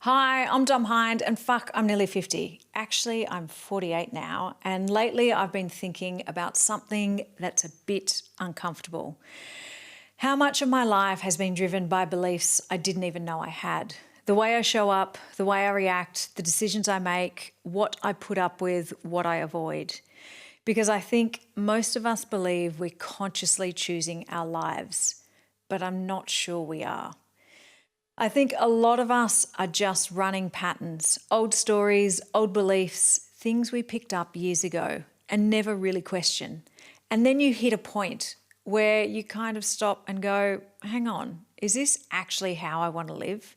Hi, I'm Dom Hind and fuck, I'm nearly 50. Actually, I'm 48 now, and lately I've been thinking about something that's a bit uncomfortable. How much of my life has been driven by beliefs I didn't even know I had? The way I show up, the way I react, the decisions I make, what I put up with, what I avoid. Because I think most of us believe we're consciously choosing our lives, but I'm not sure we are. I think a lot of us are just running patterns, old stories, old beliefs, things we picked up years ago and never really questioned. And then you hit a point where you kind of stop and go, hang on, is this actually how I want to live?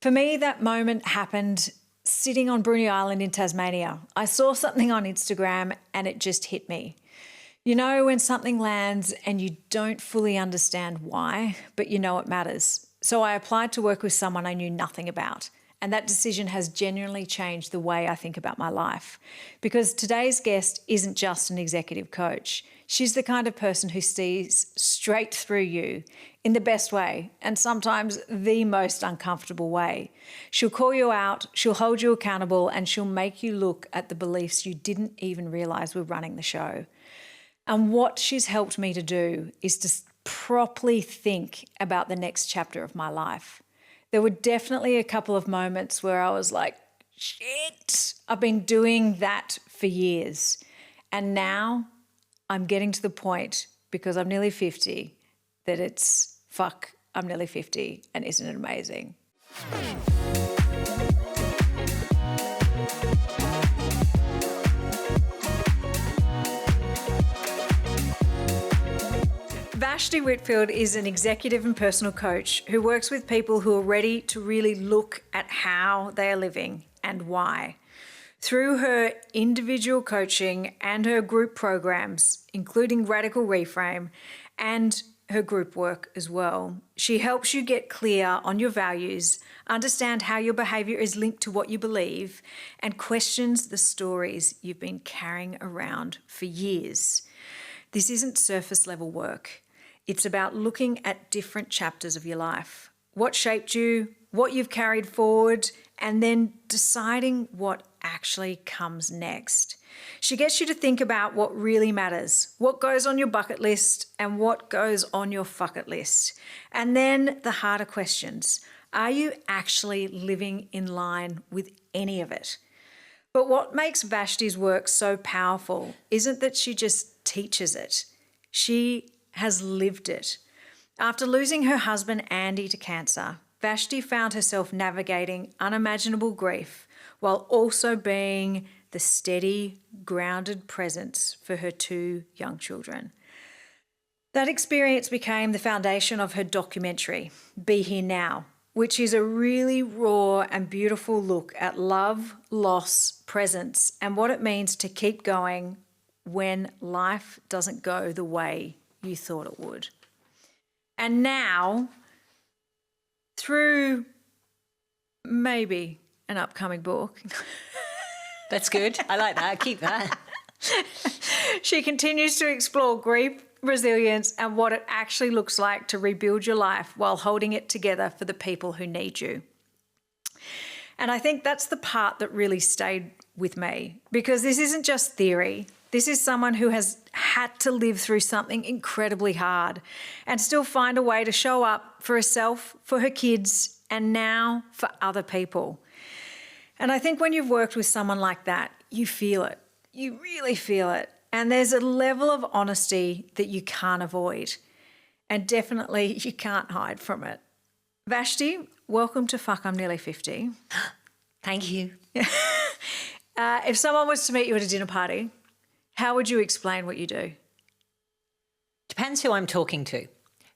For me, that moment happened sitting on Bruny Island in Tasmania. I saw something on Instagram and it just hit me. You know, when something lands and you don't fully understand why, but you know it matters. So I applied to work with someone I knew nothing about. And that decision has genuinely changed the way I think about my life. Because today's guest isn't just an executive coach. She's the kind of person who sees straight through you in the best way and sometimes the most uncomfortable way. She'll call you out, she'll hold you accountable, and she'll make you look at the beliefs you didn't even realize were running the show. And what she's helped me to do is to properly think about the next chapter of my life. There were definitely a couple of moments where I was like, shit, I've been doing that for years. And now I'm getting to the point, because I'm nearly 50, that it's fuck, I'm nearly 50, and isn't it amazing? Vashti Whitfield is an executive and personal coach who works with people who are ready to really look at how they are living and why. Through her individual coaching and her group programs, including Radical Reframe and her group work as well, she helps you get clear on your values, understand how your behaviour is linked to what you believe, and questions the stories you've been carrying around for years. This isn't surface level work. It's about looking at different chapters of your life, what shaped you, what you've carried forward, and then deciding what actually comes next. She gets you to think about what really matters, what goes on your bucket list and what goes on your fuck it list. And then the harder questions. Are you actually living in line with any of it? But what makes Vashti's work so powerful isn't that she just teaches it. She has lived it. After losing her husband Andy to cancer, Vashti found herself navigating unimaginable grief while also being the steady, grounded presence for her two young children. That experience became the foundation of her documentary, Be Here Now, which is a really raw and beautiful look at love, loss, presence, and what it means to keep going when life doesn't go the way you thought it would. And now, through maybe an upcoming book. That's good. I like that. Keep that. She continues to explore grief, resilience, and what it actually looks like to rebuild your life while holding it together for the people who need you. And I think that's the part that really stayed with me, because this isn't just theory. This is someone who has had to live through something incredibly hard and still find a way to show up for herself, for her kids, and now for other people. And I think when you've worked with someone like that, you feel it. You really feel it. And there's a level of honesty that you can't avoid. And definitely you can't hide from it. Vashti, welcome to Fuck, I'm Nearly 50. Thank you. If someone was to meet you at a dinner party, how would you explain what you do? Depends who I'm talking to.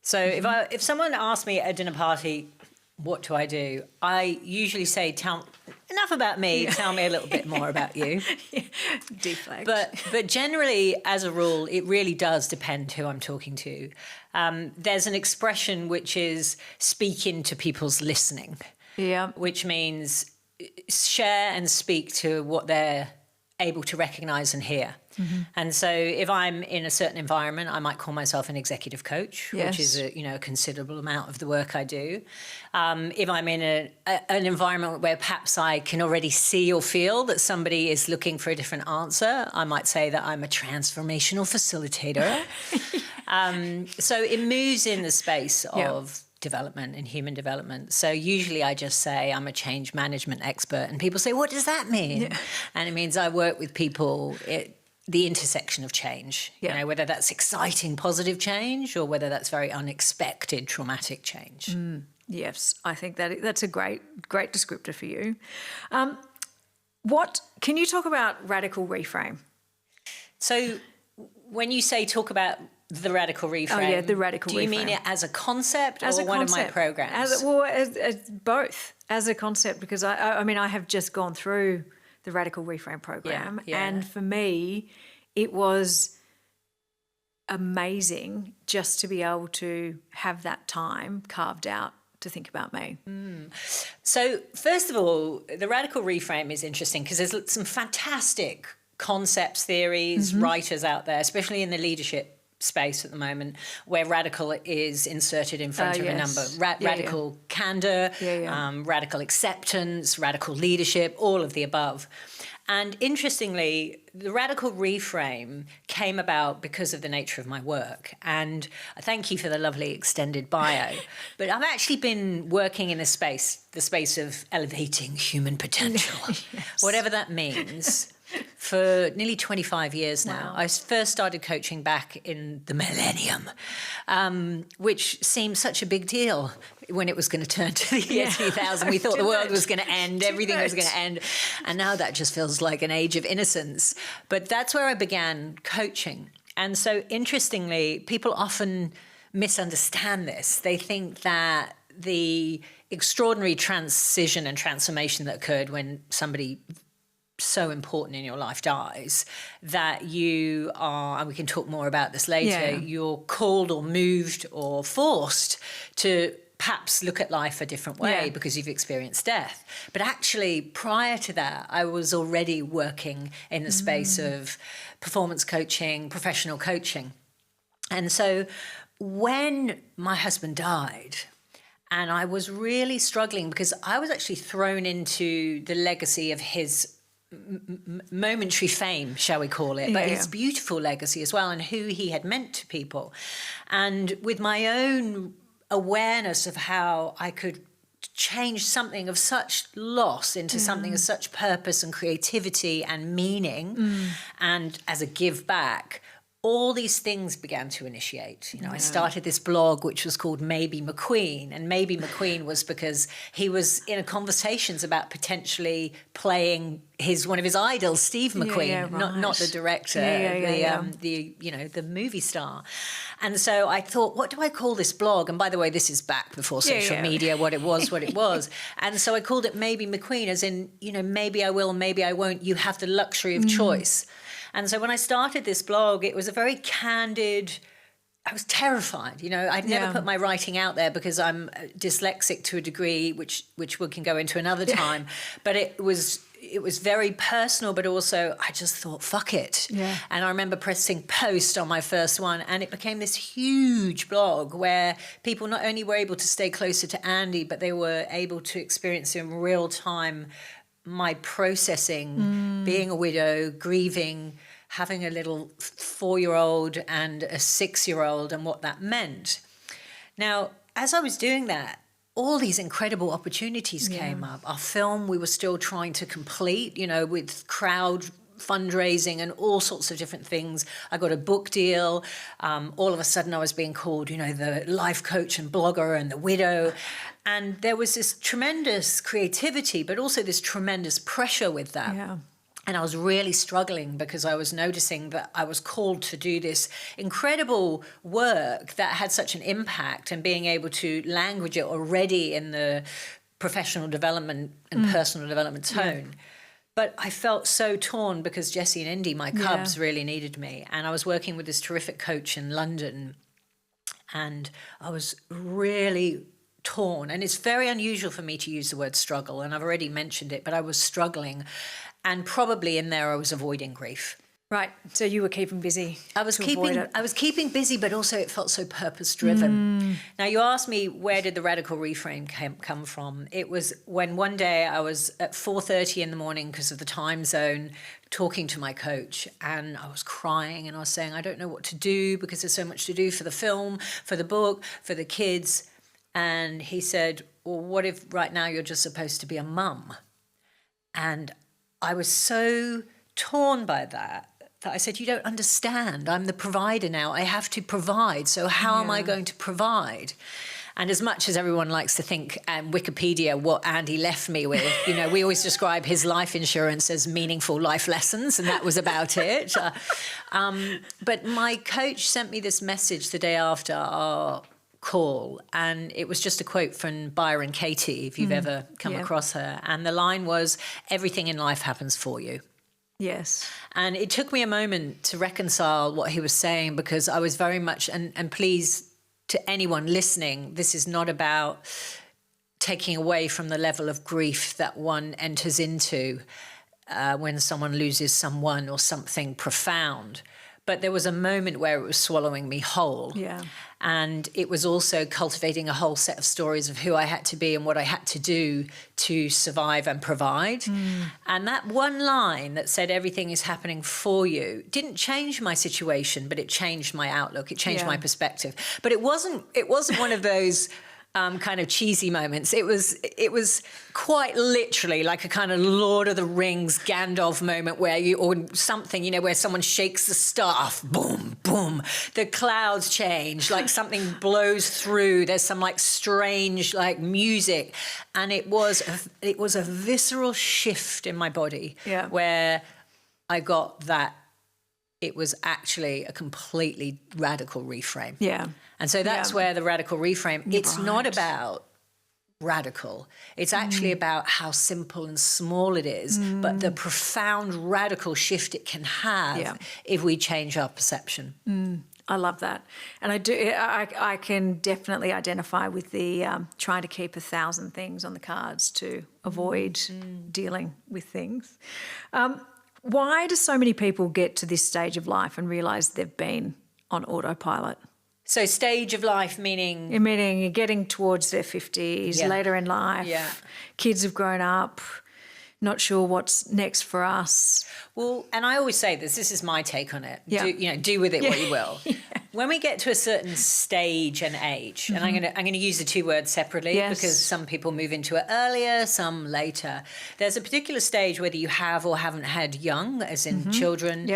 So if someone asks me at a dinner party, what do? I usually say, enough about me, tell me a little bit more about you. Deflect. But generally, as a rule, it really does depend who I'm talking to. There's an expression which is speak into people's listening. Yeah. Which means share and speak to what they're able to recognise and hear. And so if I'm in a certain environment, I might call myself an executive coach, which is a considerable amount of the work I do. If I'm in an environment where perhaps I can already see or feel that somebody is looking for a different answer, I might say that I'm a transformational facilitator. So it moves in the space of development and human development. So usually I just say I'm a change management expert, and people say, what does that mean? Yeah. And it means I work with people at the intersection of change, whether that's exciting, positive change, or whether that's very unexpected, traumatic change. Yes, I think that's a great descriptor for you. What can you talk about radical reframe? So when you say talk about the radical reframe, the radical reframe. Do you mean it as a concept or one of my programs? As both, as a concept, because I mean, I have just gone through the radical reframe program, and for me, it was amazing just to be able to have that time carved out to think about me. So first of all, the radical reframe is interesting because there's some fantastic concepts, theories, writers out there, especially in the leadership space at the moment, where radical is inserted in front of a number. Radical candor, radical acceptance, radical leadership, all of the above. And interestingly, the radical reframe came about because of the nature of my work. And I thank you for the lovely extended bio. But I've actually been working in the space of elevating human potential, whatever that means, for nearly 25 years now. I first started coaching back in the millennium, which seemed such a big deal when it was going to turn to the year 2000. We thought the world was going to end, everything was going to end. And now that just feels like an age of innocence. But that's where I began coaching. And so interestingly, people often misunderstand this. They think that the extraordinary transition and transformation that occurred when somebody so important in your life dies, that you are, and we can talk more about this later, you're called or moved or forced to perhaps look at life a different way because you've experienced death. But actually, prior to that, I was already working in the space of performance coaching, professional coaching. And so when my husband died, and I was really struggling because I was actually thrown into the legacy of his momentary fame, shall we call it, but his beautiful legacy as well, and who he had meant to people. And with my own awareness of how I could change something of such loss into something of such purpose and creativity and meaning, and as a give back, all these things began to initiate. I started this blog which was called Maybe McQueen, and Maybe McQueen was because he was in conversations about potentially playing one of his idols, Steve McQueen, not the director, the movie star. And so I thought, what do I call this blog? And by the way, this is back before social media, what it was. And so I called it Maybe McQueen, as in, maybe I will, maybe I won't. You have the luxury of choice. And so when I started this blog, it was a very candid, I was terrified. I'd never put my writing out there because I'm dyslexic to a degree, which we can go into another time. But it was very personal, but also I just thought, fuck it. And I remember pressing post on my first one, and it became this huge blog where people not only were able to stay closer to Andy, but they were able to experience in real time my processing, being a widow, grieving, having a little 4-year-old and a 6-year-old, and what that meant. Now, as I was doing that, all these incredible opportunities came up. Our film, we were still trying to complete, with crowd fundraising and all sorts of different things. I got a book deal. All of a sudden I was being called, the life coach and blogger and the widow. And there was this tremendous creativity, but also this tremendous pressure with that. And I was really struggling because I was noticing that I was called to do this incredible work that had such an impact, and being able to language it already in the professional development and personal development tone. But I felt so torn because Jessie and Indy, my cubs, really needed me. And I was working with this terrific coach in London, and I was really torn. And it's very unusual for me to use the word struggle, and I've already mentioned it, but I was struggling. And probably in there I was avoiding grief. Right. So you were keeping busy. I was keeping busy, but also it felt so purpose driven. Now you asked me, where did the radical reframe come from? It was when one day I was at 4:30 in the morning because of the time zone, talking to my coach, and I was crying and I was saying, I don't know what to do because there's so much to do for the film, for the book, for the kids. And he said, well, what if right now you're just supposed to be a mum? And I was so torn by that I said, you don't understand. I'm the provider now. I have to provide. So how am I going to provide? And as much as everyone likes to think, Wikipedia, what Andy left me with, we always describe his life insurance as meaningful life lessons, and that was about it. But my coach sent me this message the day after our call, and it was just a quote from Byron Katie, if you've ever come across her. And the line was, everything in life happens for you. Yes. And it took me a moment to reconcile what he was saying, because I was very much, and please, to anyone listening, this is not about taking away from the level of grief that one enters into when someone loses someone or something profound. But there was a moment where it was swallowing me whole. Yeah. And it was also cultivating a whole set of stories of who I had to be and what I had to do to survive and provide. And that one line that said everything is happening for you didn't change my situation, but it changed my outlook. It changed my perspective. But it wasn't one of those kind of cheesy moments. It was quite literally like a kind of Lord of the Rings Gandalf moment where or something, where someone shakes the staff, boom, boom, the clouds change, like something blows through. There's some like strange like music, and it was a visceral shift in my body where I got that it was actually a completely radical reframe. Yeah. And so that's where the radical reframe, it's not about radical. It's actually about how simple and small it is, but the profound radical shift it can have if we change our perception. I love that. And I can definitely identify with the trying to keep 1,000 things on the cards to avoid dealing with things. Why do so many people get to this stage of life and realise they've been on autopilot? So stage of life meaning? Meaning getting towards their 50s, later in life, kids have grown up, not sure what's next for us. Well, and I always say this is my take on it. Do with it what you will. When we get to a certain stage and age, and I'm going to use the two words separately because some people move into it earlier, some later. There's a particular stage, whether you have or haven't had young, as in children.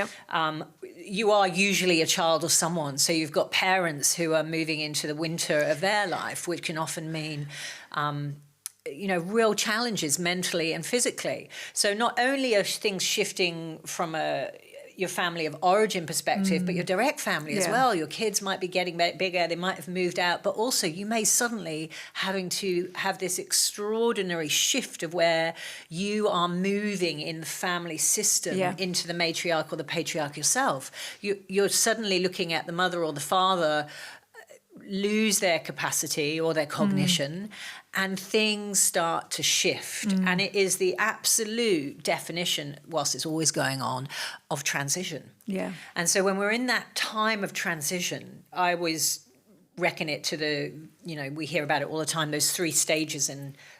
You are usually a child of someone. So you've got parents who are moving into the winter of their life, which can often mean real challenges mentally and physically. So not only are things shifting from your family of origin perspective, but your direct family as well. Your kids might be getting bigger, they might have moved out, but also you may suddenly having to have this extraordinary shift of where you are moving in the family system into the matriarch or the patriarch yourself. You're suddenly looking at the mother or the father lose their capacity or their cognition, and things start to shift. And it is the absolute definition, whilst it's always going on, of transition. Yeah. And so when we're in that time of transition, I always reckon it to we hear about it all the time, those 3 stages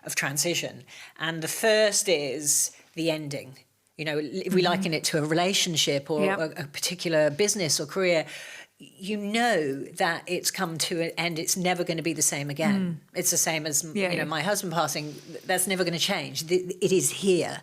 of transition. And the first is the ending. If we liken it to a relationship or a particular business or career, you know that it's come to an end. It's never going to be the same again. It's the same as my husband passing. That's never going to change. It is here.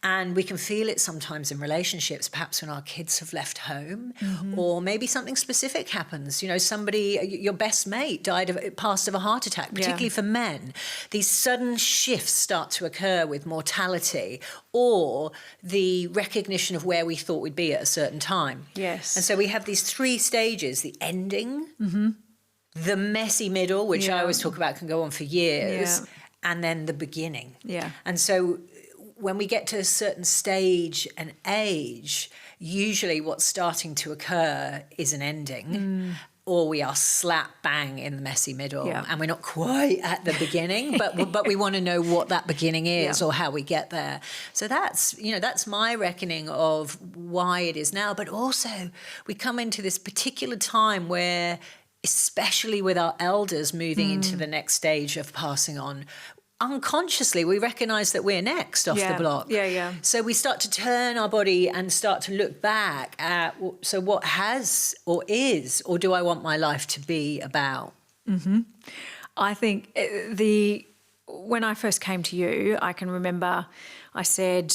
And we can feel it sometimes in relationships, perhaps when our kids have left home, or maybe something specific happens. Somebody, your best mate passed of a heart attack, particularly for men. These sudden shifts start to occur with mortality or the recognition of where we thought we'd be at a certain time. Yes. And so we have these 3 stages: the ending, the messy middle, which I always talk about can go on for years, and then the beginning. Yeah. And so when we get to a certain stage and age, usually what's starting to occur is an ending. or we are slap bang in the messy middle, Yeah. and we're not quite at the beginning, but we want to know what that beginning is or how we get there. So that's my reckoning of why it is now. But also we come into this particular time where, especially with our elders moving into the next stage of passing on, unconsciously we recognize that we're next off the block. Yeah. So we start to turn our body and start to look back at, so what has or is, or do I want my life to be about? I think when I first came to you, I can remember I said,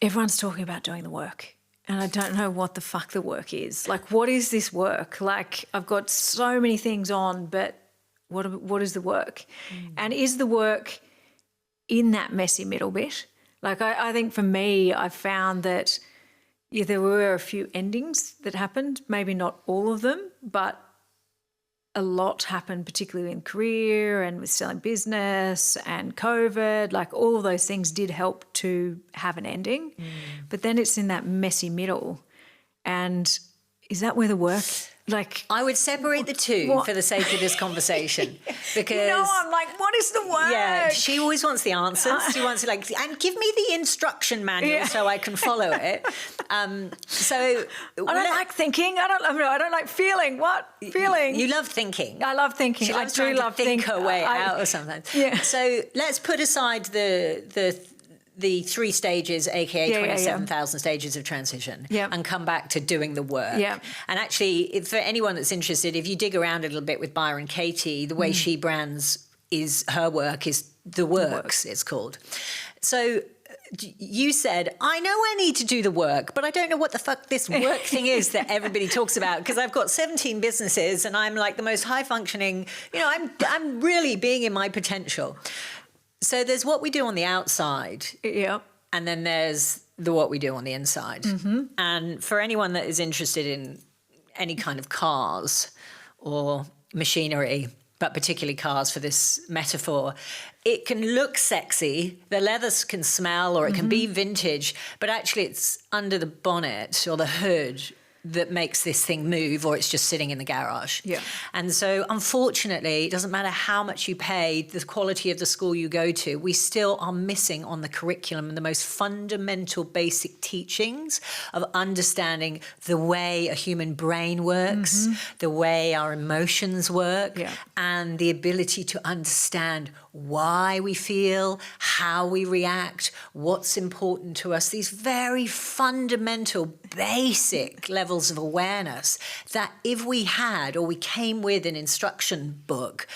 everyone's talking about doing the work. And I don't know what the fuck the work is. Like, what is this work? Like, I've got so many things on, but what is the work? And is the work in that messy middle bit? Like, I think for me, I've found that there were a few endings that happened, maybe not all of them, but a lot happened, particularly in career and with selling business and COVID. Like, all of those things did help to have an ending. But then it's in that messy middle. And is that where the work... Like, I would separate the two for the sake of this conversation, because I'm like, what is the work? Yeah, she always wants the answers. She wants to and give me the instruction manual so I can follow it. So I don't like thinking. I don't like feeling. What feeling? You love thinking. I love thinking. She loves I do trying to think her way out or something. Yeah. So let's put aside the 3 stages, aka 27,000 stages of transition, and come back to doing the work. Yeah. And actually, for anyone that's interested, if you dig around a little bit with Byron Katie, the way she brands her work is The Works, it's called. So you said, I know I need to do the work, but I don't know what the fuck this work thing is that everybody talks about, because I've got 17 businesses and I'm like the most high functioning, I'm really being in my potential. So there's what we do on the outside. And then there's what we do on the inside. And for anyone that is interested in any kind of cars or machinery, but particularly cars for this metaphor, it can look sexy, the leathers can smell, or it can be vintage, but actually it's under the bonnet or the hood that makes this thing move, or it's just sitting in the garage. And so unfortunately, it doesn't matter how much you pay, the quality of the school you go to, we still are missing on the curriculum the most fundamental basic teachings of understanding the way a human brain works, the way our emotions work, and the ability to understand why we feel, how we react, what's important to us, these very fundamental, basic levels of awareness that if we had, or we came with an instruction book,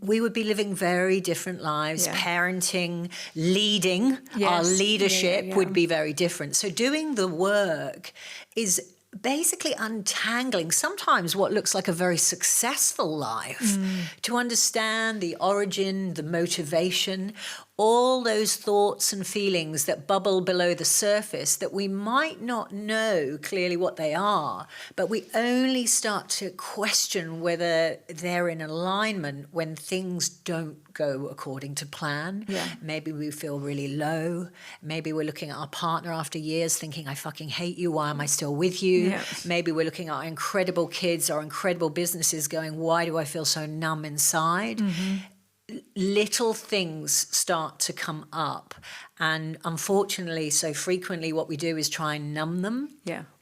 we would be living very different lives. Parenting, leading, our leadership would be very different. So doing the work is basically untangling sometimes what looks like a very successful life, to understand the origin, the motivation, all those thoughts and feelings that bubble below the surface that we might not know clearly what they are, but we only start to question whether they're in alignment when things don't go according to plan. Maybe we feel really low. Maybe we're looking at our partner after years thinking, I fucking hate you, why am I still with you? Maybe we're looking at our incredible kids, our incredible businesses going, why do I feel so numb inside? Little things start to come up, and unfortunately so frequently what we do is try and numb them,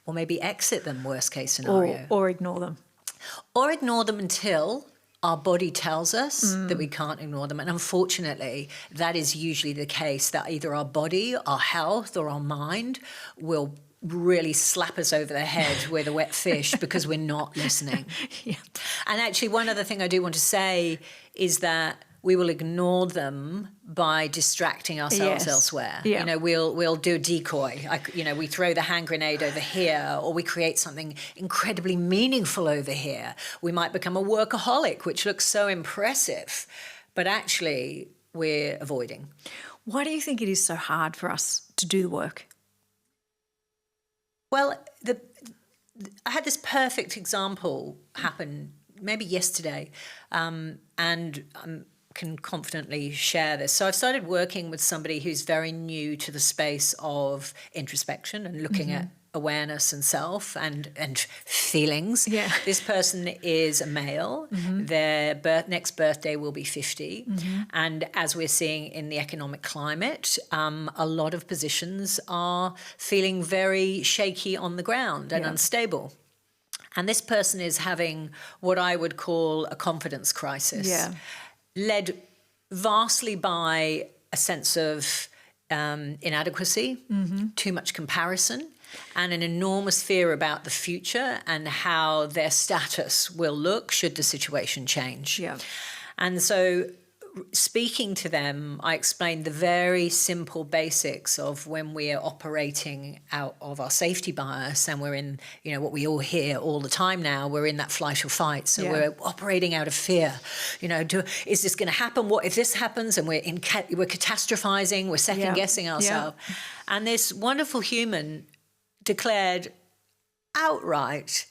or maybe exit them, worst case scenario, or ignore them, until our body tells us that we can't ignore them. And unfortunately that is usually the case, that either our body, our health, or our mind will really slap us over the head with a wet fish because we're not listening. And actually one other thing I do want to say is that we will ignore them by distracting ourselves elsewhere. We'll do a decoy. We throw the hand grenade over here, or we create something incredibly meaningful over here. We might become a workaholic, which looks so impressive, but actually we're avoiding. Why do you think it is so hard for us to do the work? Well, I had this perfect example happen maybe yesterday, and can confidently share this. So I've started working with somebody who's very new to the space of introspection and looking at awareness and self and feelings. Yeah. This person is a male. Their next birthday will be 50. And as we're seeing in the economic climate, a lot of positions are feeling very shaky on the ground and unstable. And this person is having what I would call a confidence crisis, led vastly by a sense of inadequacy, too much comparison, and an enormous fear about the future and how their status will look should the situation change. Yeah. And so speaking to them, I explained the very simple basics of when we are operating out of our safety bias and we're in, what we all hear all the time now, we're in that flight or fight. So we're operating out of fear. Is this going to happen? What if this happens? And we're catastrophizing, we're second guessing ourselves. Yeah. And this wonderful human declared outright,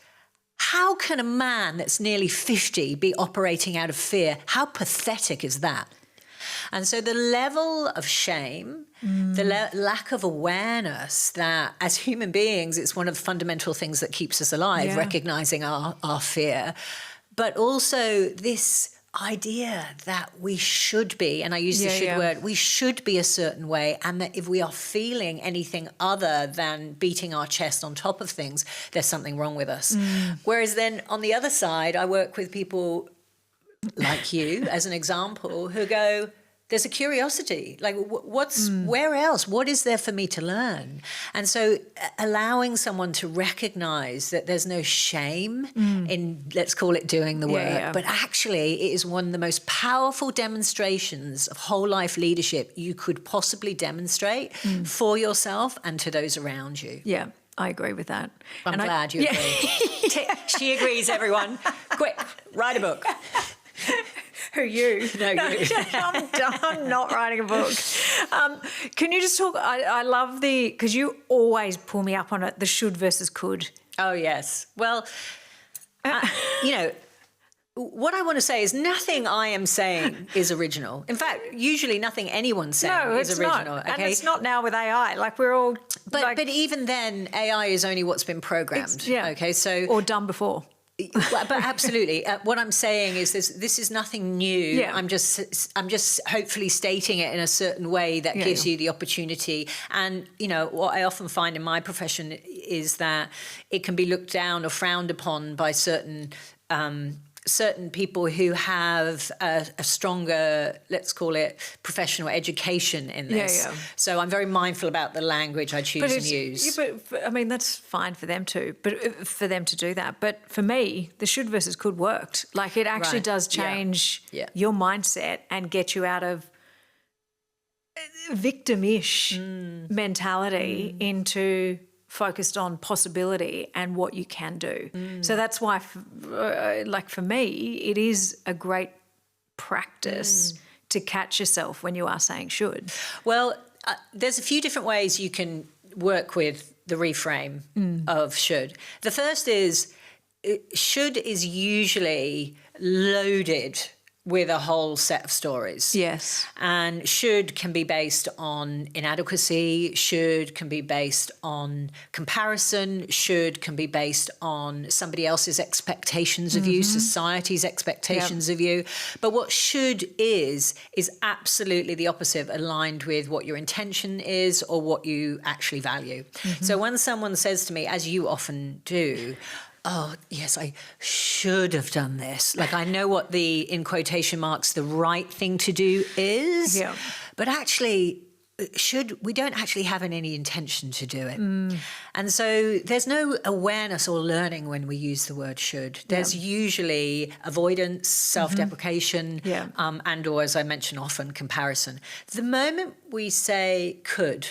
how can a man that's nearly 50 be operating out of fear? How pathetic is that? And so the level of shame, the lack of awareness that as human beings, it's one of the fundamental things that keeps us alive, recognizing our fear, but also this idea that we should be, and I use the should word, we should be a certain way, and that if we are feeling anything other than beating our chest on top of things, there's something wrong with us. Whereas then on the other side, I work with people like you, as an example, who go, there's a curiosity, like where else? What is there for me to learn? And so allowing someone to recognize that there's no shame in, let's call it doing the work, but actually it is one of the most powerful demonstrations of whole life leadership you could possibly demonstrate for yourself and to those around you. Yeah. I agree with that. I'm glad you agree. She agrees, everyone. Quick, write a book. Who, you? No, you. I'm not writing a book. Can you just talk, I love because you always pull me up on it, the should versus could. Oh, yes. Well, what I want to say is nothing I am saying is original. In fact, usually nothing anyone's saying is original. Not. Okay? And it's not now with AI. Like we're all... But even then, AI is only what's been programmed. Okay, so... Or done before. But absolutely, what I'm saying is this is nothing new. Yeah. I'm just hopefully stating it in a certain way that gives you the opportunity. And what I often find in my profession is that it can be looked down or frowned upon by certain people who have a stronger, let's call it, professional education in this. So I'm very mindful about the language I choose and use. But I mean, that's fine for them to do that. But for me, the should versus could worked. Like it actually does change your mindset and get you out of victim-ish mentality into focused on possibility and what you can do. So that's why, for me, it is a great practice to catch yourself when you are saying should. Well, there's a few different ways you can work with the reframe of should. The first is should is usually loaded with a whole set of stories. Yes. And should can be based on inadequacy, should can be based on comparison, should can be based on somebody else's expectations of you, society's expectations of you. But what should is absolutely the opposite, aligned with what your intention is or what you actually value. So when someone says to me, as you often do, oh, yes, I should have done this. Like I know what the, in quotation marks, the right thing to do is, but actually we don't actually have any intention to do it. And so there's no awareness or learning when we use the word should. There's usually avoidance, self-deprecation, and or, as I mention often, comparison. The moment we say could,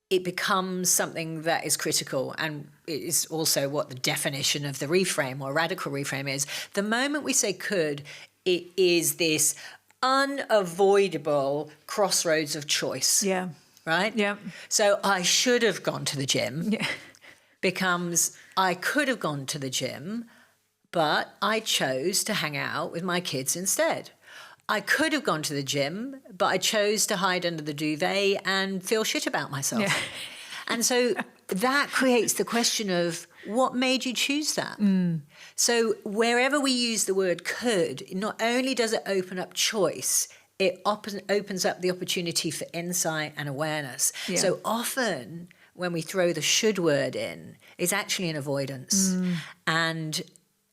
it becomes something that is critical, and it is also what the definition of the reframe or radical reframe is. The moment we say could, it is this unavoidable crossroads of choice. Yeah. Right? Yeah. So I should have gone to the gym becomes I could have gone to the gym, but I chose to hang out with my kids instead. I could have gone to the gym, but I chose to hide under the duvet and feel shit about myself. And so that creates the question of what made you choose that? So wherever we use the word could, not only does it open up choice, it opens up the opportunity for insight and awareness. Yeah. So often when we throw the should word in, it's actually an avoidance. And,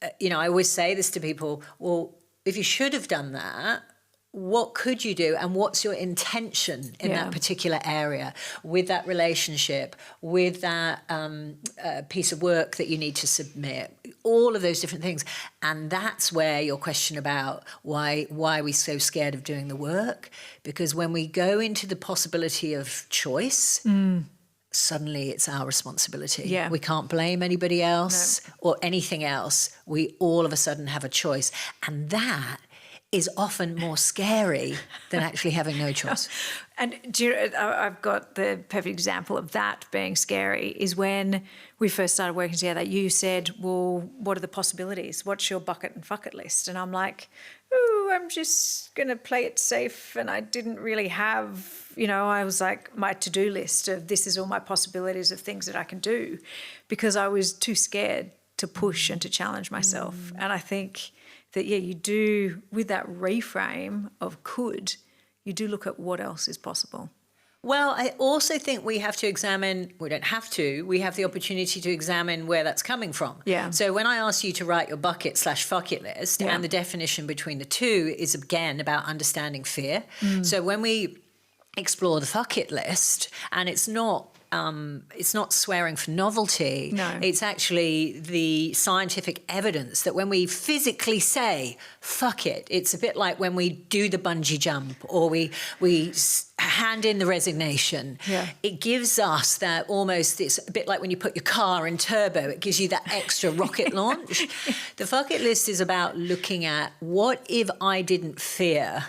I always say this to people, well, if you should have done that, what could you do, and what's your intention in that particular area, with that relationship, with that piece of work that you need to submit, all of those different things. And that's where your question about why are we so scared of doing the work, because when we go into the possibility of choice, suddenly it's our responsibility. Yeah. We can't blame anybody else or anything else. We all of a sudden have a choice, and that is often more scary than actually having no choice. And I've got the perfect example of that being scary is when we first started working together. You said, well, what are the possibilities? What's your bucket and fuck it list? And I'm like, I'm just going to play it safe. And I didn't really have, I was like, my to-do list of this is all my possibilities of things that I can do, because I was too scared to push and to challenge myself. And I think that, you do, with that reframe of could, you do look at what else is possible. Well, I also think we have to examine, we don't have to, we have the opportunity to examine where that's coming from. Yeah. So when I ask you to write your bucket/fuck it list, and the definition between the two is, again, about understanding fear. So when we explore the fuck it list, and it's not swearing for novelty. No. It's actually the scientific evidence that when we physically say, fuck it, it's a bit like when we do the bungee jump or we hand in the resignation. Yeah. It gives us that almost, it's a bit like when you put your car in turbo, it gives you that extra rocket launch. The fuck it list is about looking at what if I didn't fear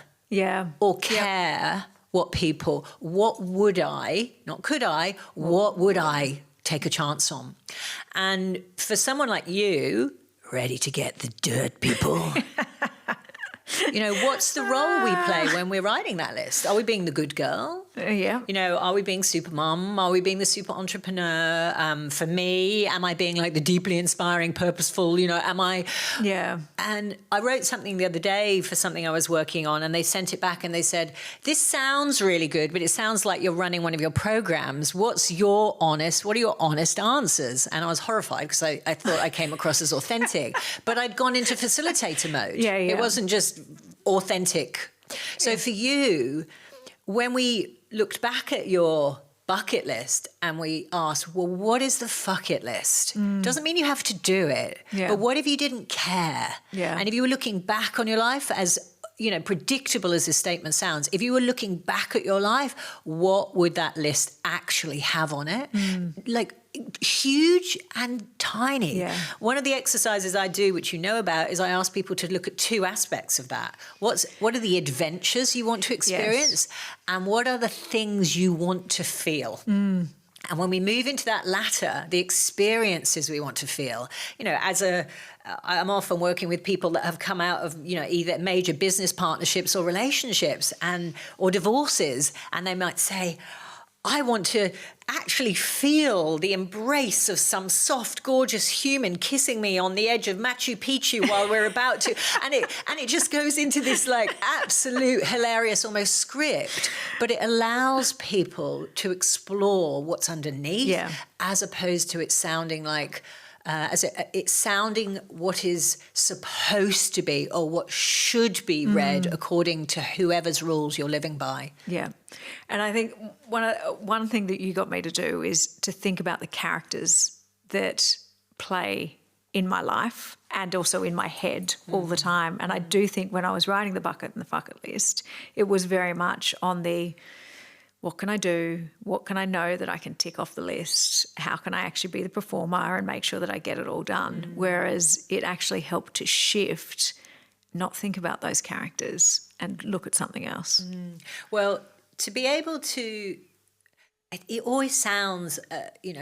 or care what would I, not could I, what would I take a chance on? And for someone like you, ready to get the dirt, people, what's the role we play when we're writing that list? Are we being the good girl? Are we being super mum? Are we being the super entrepreneur? For me, am I being like the deeply inspiring, purposeful, am I? Yeah. And I wrote something the other day for something I was working on, and they sent it back and they said, this sounds really good, but it sounds like you're running one of your programs. What are your honest answers? And I was horrified because I thought I came across as authentic, but I'd gone into facilitator mode. Yeah. It wasn't just authentic. So for you, when we looked back at your bucket list and we asked, well, what is the fuck it list? Doesn't mean you have to do it, but what if you didn't care? And if you were looking back on your life, as predictable as this statement sounds, if you were looking back at your life, what would that list actually have on it? Like huge and tiny. One of the exercises I do, which you know about, is I ask people to look at two aspects of that. What are the adventures you want to experience, and what are the things you want to feel? And when we move into that latter, the experiences we want to feel, I'm often working with people that have come out of, either major business partnerships or relationships or divorces, and they might say, I want to actually feel the embrace of some soft, gorgeous human kissing me on the edge of Machu Picchu while we're about to, and it just goes into this like absolute hilarious almost script, but it allows people to explore what's underneath, as opposed to it sounding like it's sounding what is supposed to be or what should be read according to whoever's rules you're living by. Yeah. And I think one thing that you got me to do is to think about the characters that play in my life and also in my head all the time. And I do think when I was writing the bucket and the fuck it list, it was very much on the what can I do? What can I know that I can tick off the list? How can I actually be the performer and make sure that I get it all done? Whereas it actually helped to shift, not think about those characters and look at something else. Well, to be able to, it always sounds,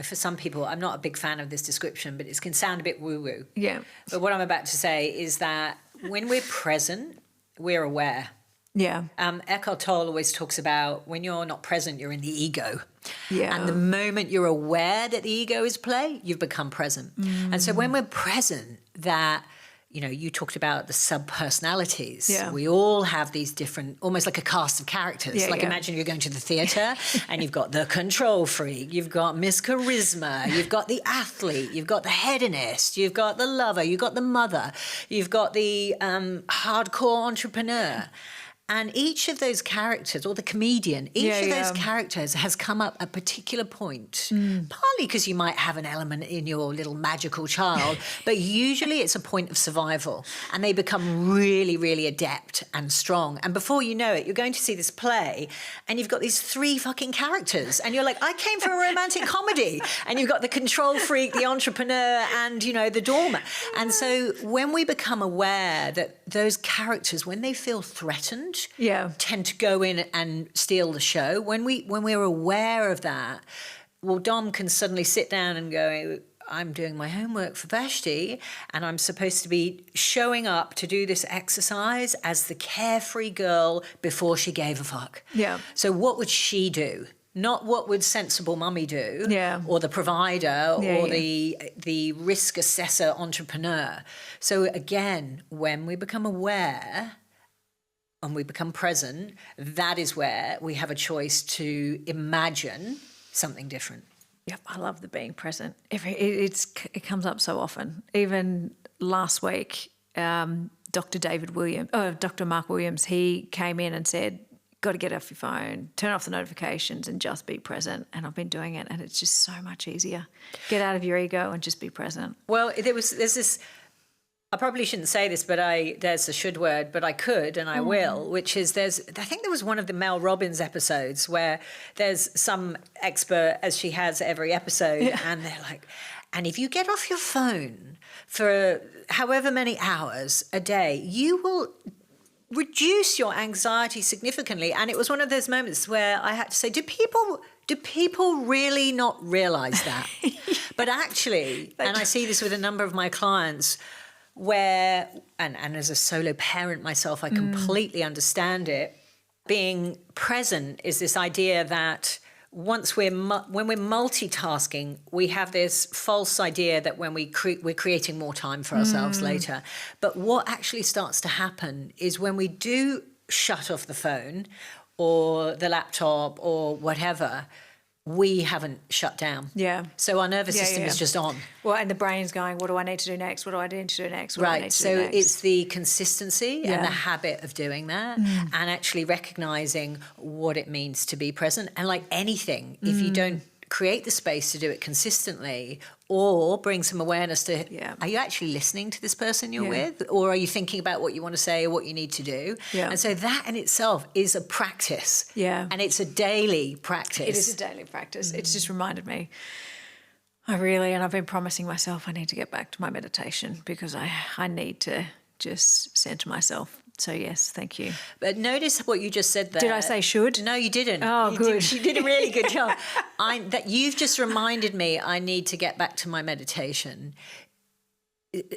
for some people, I'm not a big fan of this description, but it can sound a bit woo-woo. Yeah. But what I'm about to say is that when we're present, we're aware. Yeah. Eckhart Tolle always talks about when you're not present, you're in the ego. Yeah. And the moment you're aware that the ego is play, you've become present. And so when we're present, that, you know, you talked about the sub-personalities. Yeah. We all have these different, almost like a cast of characters. Yeah, yeah. Imagine you're going to the theatre and you've got the control freak, you've got Miss Charisma, you've got the athlete, you've got the hedonist, you've got the lover, you've got the mother, you've got the hardcore entrepreneur. And each of those characters, or the comedian, each of those characters has come up at a particular point, partly because you might have an element in your little magical child, but usually it's a point of survival. And they become really, really adept and strong. And before you know it, you're going to see this play and you've got these 3 fucking characters. And you're like, I came from a romantic comedy. And you've got the control freak, the entrepreneur, and, you know, the doormat. And so when we become aware that those characters, when they feel threatened, tend to go in and steal the show. When we're aware of that, well, Dom can suddenly sit down and go, I'm doing my homework for Vashti and I'm supposed to be showing up to do this exercise as the carefree girl before she gave a fuck. Yeah. So what would she do? Not what would sensible mummy do, or the provider, or the risk assessor entrepreneur. So again, when we become aware and we become present, that is where we have a choice to imagine something different. Yep, I love the being present. It comes up so often. Even last week, Dr. Mark Williams, he came in and said, got to get off your phone, turn off the notifications and just be present. And I've been doing it and it's just so much easier. Get out of your ego and just be present. Well, there's this, I probably shouldn't say this, but there's a should word, but I could and I will, which is I think there was one of the Mel Robbins episodes where there's some expert, as she has every episode, and they're like, and if you get off your phone for however many hours a day, you will reduce your anxiety significantly. And it was one of those moments where I had to say, do people really not realize that? But actually, and I see this with a number of my clients, where, and as a solo parent myself, I completely understand it. Being present is this idea that when we're multitasking, we have this false idea that when we're creating more time for ourselves later. But what actually starts to happen is when we do shut off the phone or the laptop or whatever, we haven't shut down. Yeah. So our nervous system is just on. Well, and the brain's going, what do I need to do next? What do I need to do next? What do I need to so do next? it's the consistency and the habit of doing that and actually recognizing what it means to be present. And like anything, if you don't create the space to do it consistently or bring some awareness to, are you actually listening to this person you're with? Or are you thinking about what you want to say or what you need to do? Yeah. And so that in itself is a practice. Yeah. And it's a daily practice. It is a daily practice. It's just reminded me, and I've been promising myself I need to get back to my meditation because I need to just center myself. So yes, thank you. But notice what you just said there. Did I say should? No, you didn't. Oh, good. You did a really good job. That you've just reminded me I need to get back to my meditation.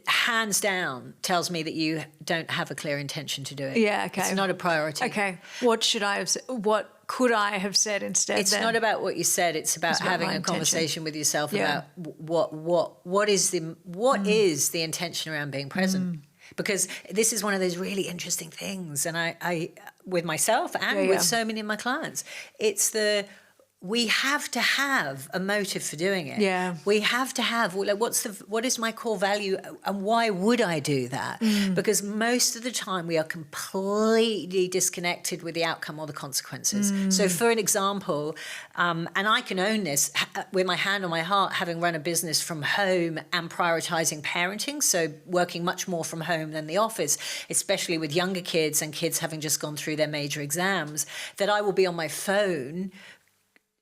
Hands down tells me that you don't have a clear intention to do it. Yeah, okay. It's not a priority. Okay. What could I have said instead? It's not about what you said. It's about having a conversation with yourself about what is the intention around being present. Because this is one of those really interesting things, and I with myself and with so many of my clients, we have to have a motive for doing it. Yeah. We have to have, what is my core value and why would I do that? Because most of the time we are completely disconnected with the outcome or the consequences. So for an example, and I can own this with my hand on my heart, having run a business from home and prioritizing parenting, so working much more from home than the office, especially with younger kids and kids having just gone through their major exams, that I will be on my phone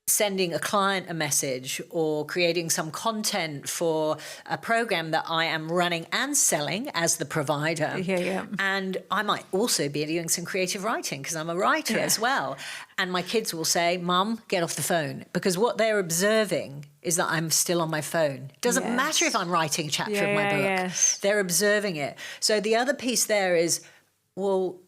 sending a client a message or creating some content for a program that I am running and selling as the provider. Yeah. And I might also be doing some creative writing because I'm a writer as well. And my kids will say, Mum, get off the phone. Because what they're observing is that I'm still on my phone. It doesn't matter if I'm writing a chapter of my book. They're observing it. So the other piece there is, well,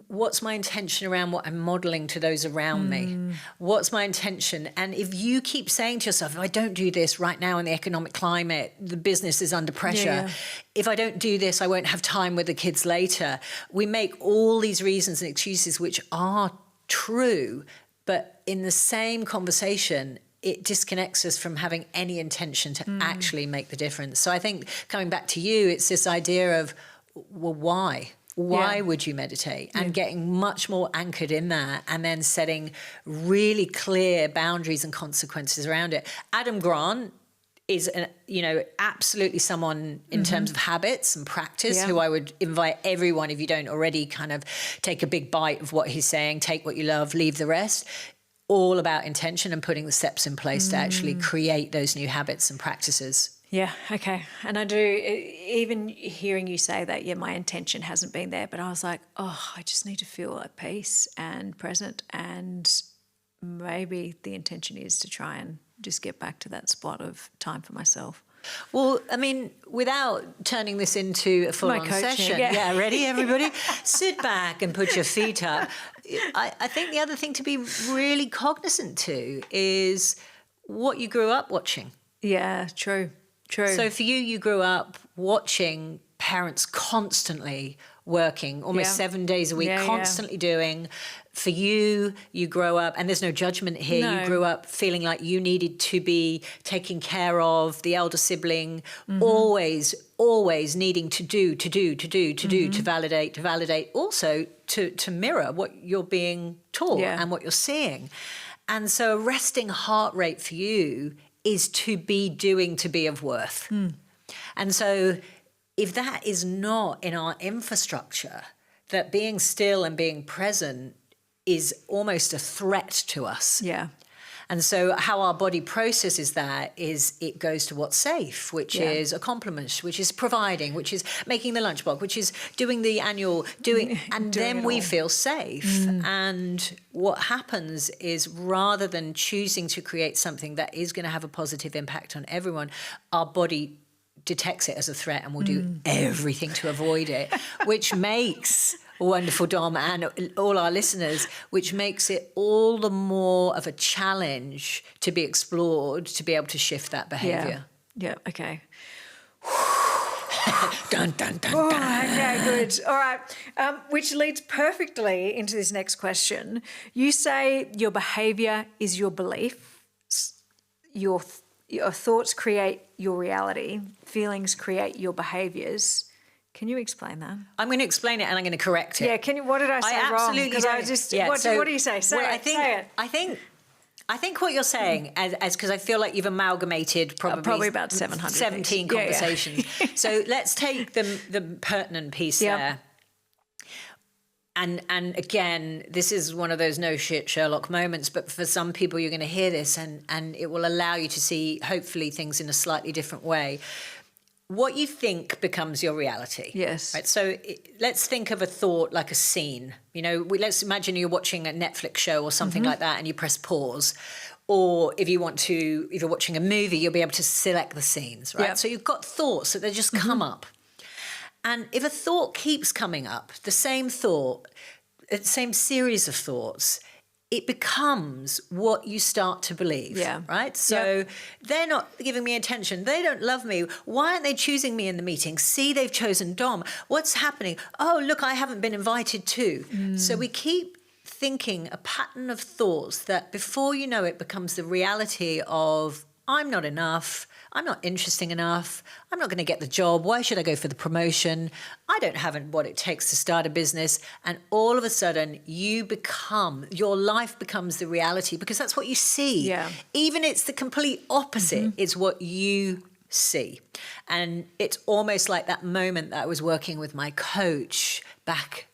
what's my intention around what I'm modeling to those around me? What's my intention? And if you keep saying to yourself, if I don't do this right now in the economic climate, the business is under pressure. Yeah. If I don't do this, I won't have time with the kids later. We make all these reasons and excuses which are true, but in the same conversation, it disconnects us from having any intention to actually make the difference. So I think coming back to you, it's this idea of, well, why? Why would you meditate? And getting much more anchored in that, and then setting really clear boundaries and consequences around it. Adam Grant is, absolutely someone in terms of habits and practice who I would invite everyone, if you don't already, kind of take a big bite of what he's saying, take what you love, leave the rest. All about intention and putting the steps in place to actually create those new habits and practices. Yeah, okay. And I do, even hearing you say that, my intention hasn't been there, but I was like, I just need to feel at peace and present, and maybe the intention is to try and just get back to that spot of time for myself. Well, I mean, without turning this into a full-on session, ready, everybody? Sit back and put your feet up. I think the other thing to be really cognizant to is what you grew up watching. Yeah, true. So for you grew up watching parents constantly working, almost 7 days a week, constantly doing. For you grow up, and there's no judgment here, you grew up feeling like you needed to be taking care of the elder sibling, always needing to validate, also to mirror what you're being taught and what you're seeing. And so a resting heart rate for you is to be doing, to be of worth. And so if that is not in our infrastructure, that being still and being present is almost a threat to us. Yeah. And so how our body processes that is it goes to what's safe, which is a compliment, which is providing, which is making the lunchbox, which is doing the annual, and then we feel safe. And what happens is, rather than choosing to create something that is going to have a positive impact on everyone, our body detects it as a threat and will do everything to avoid it, which makes wonderful Dom and all our listeners, which makes it all the more of a challenge to be explored, to be able to shift that behaviour. Yeah, okay. Dun, dun, dun, dun. Okay, good. All right. Which leads perfectly into this next question. You say your behaviour is your beliefs, your thoughts create your reality, feelings create your behaviours. Can you explain that? I'm going to explain it and I'm going to correct it. Yeah, what did I say wrong? Absolutely Because I just, what do you say? Say it. I think what you're saying, as because I feel like you've amalgamated probably about 17 conversations. So let's take the pertinent piece there. And again, this is one of those no shit Sherlock moments, but for some people you're going to hear this and it will allow you to see, hopefully, things in a slightly different way. What you think becomes your reality. Yes. Right. So let's think of a thought like a scene. Let's imagine you're watching a Netflix show or something like that, and you press pause. Or if you're watching a movie, you'll be able to select the scenes. Right. Yep. So you've got thoughts that they just come up. And if a thought keeps coming up, the same series of thoughts, it becomes what you start to believe, right? So they're not giving me attention. They don't love me. Why aren't they choosing me in the meeting? See, they've chosen Dom. What's happening? Oh, look, I haven't been invited too. So we keep thinking a pattern of thoughts that before you know it becomes the reality of, I'm not enough. I'm not interesting enough. I'm not going to get the job. Why should I go for the promotion? I don't have what it takes to start a business. And all of a sudden, your life becomes the reality because that's what you see. Yeah. Even it's the complete opposite. It's what you see. And it's almost like that moment that I was working with my coach back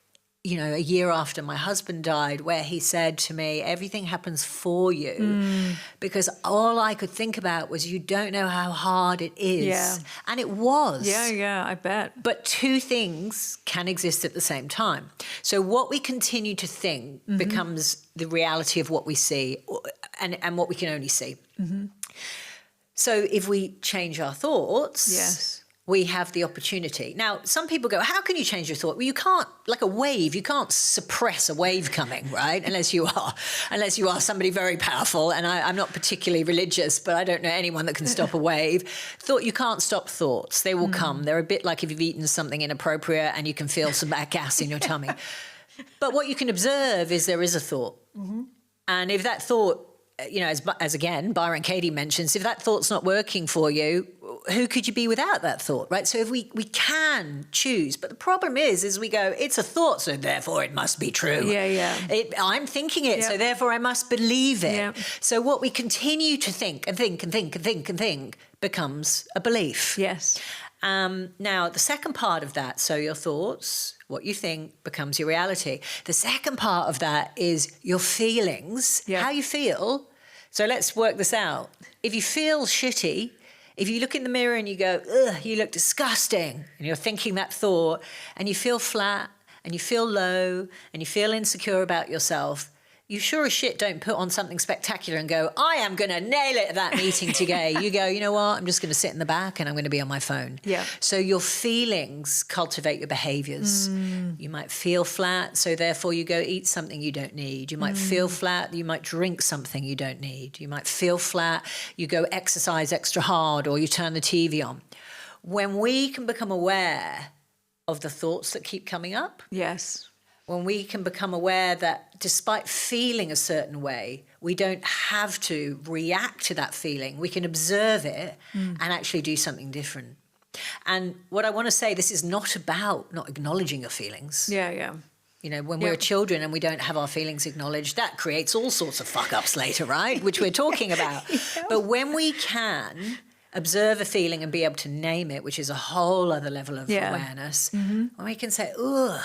a year after my husband died, where he said to me, everything happens for you. Because all I could think about was, you don't know how hard it is. Yeah. And it was. Yeah, I bet. But two things can exist at the same time. So what we continue to think becomes the reality of what we see and what we can only see. So if we change our thoughts... Yes. we have the opportunity. Now, some people go, how can you change your thought? Well, you can't, like a wave, you can't suppress a wave coming, right? Unless you are somebody very powerful. And I'm not particularly religious, but I don't know anyone that can stop a wave. You can't stop thoughts. They will come. They're a bit like if you've eaten something inappropriate and you can feel some bad gas in your tummy. But what you can observe is there is a thought. Mm-hmm. And if that thought, as again, Byron Katie mentions, if that thought's not working for you, who could you be without that thought, right? So if we can choose, but the problem is we go, it's a thought, so therefore it must be true. Yeah. I'm thinking it, so therefore I must believe it. Yeah. So what we continue to think and think and think and think and think becomes a belief. Yes. Now, the second part of that, so your thoughts, what you think becomes your reality. The second part of that is your feelings, how you feel. So let's work this out. If you feel shitty, if you look in the mirror and you go, ugh, you look disgusting, and you're thinking that thought, and you feel flat, and you feel low, and you feel insecure about yourself, you sure as shit don't put on something spectacular and go, I am going to nail it at that meeting today. You go, you know what? I'm just going to sit in the back and I'm going to be on my phone. Yeah. So your feelings cultivate your behaviors. You might feel flat, so therefore you go eat something you don't need. You might feel flat, you might drink something you don't need. You might feel flat, you go exercise extra hard or you turn the TV on. When we can become aware of the thoughts that keep coming up. Yes. When we can become aware that despite feeling a certain way, we don't have to react to that feeling. We can observe it and actually do something different. And what I want to say, this is not about not acknowledging your feelings. Yeah. When we're children and we don't have our feelings acknowledged, that creates all sorts of fuck-ups later, right? Which we're talking about. But when we can observe a feeling and be able to name it, which is a whole other level of awareness, when we can say, ugh,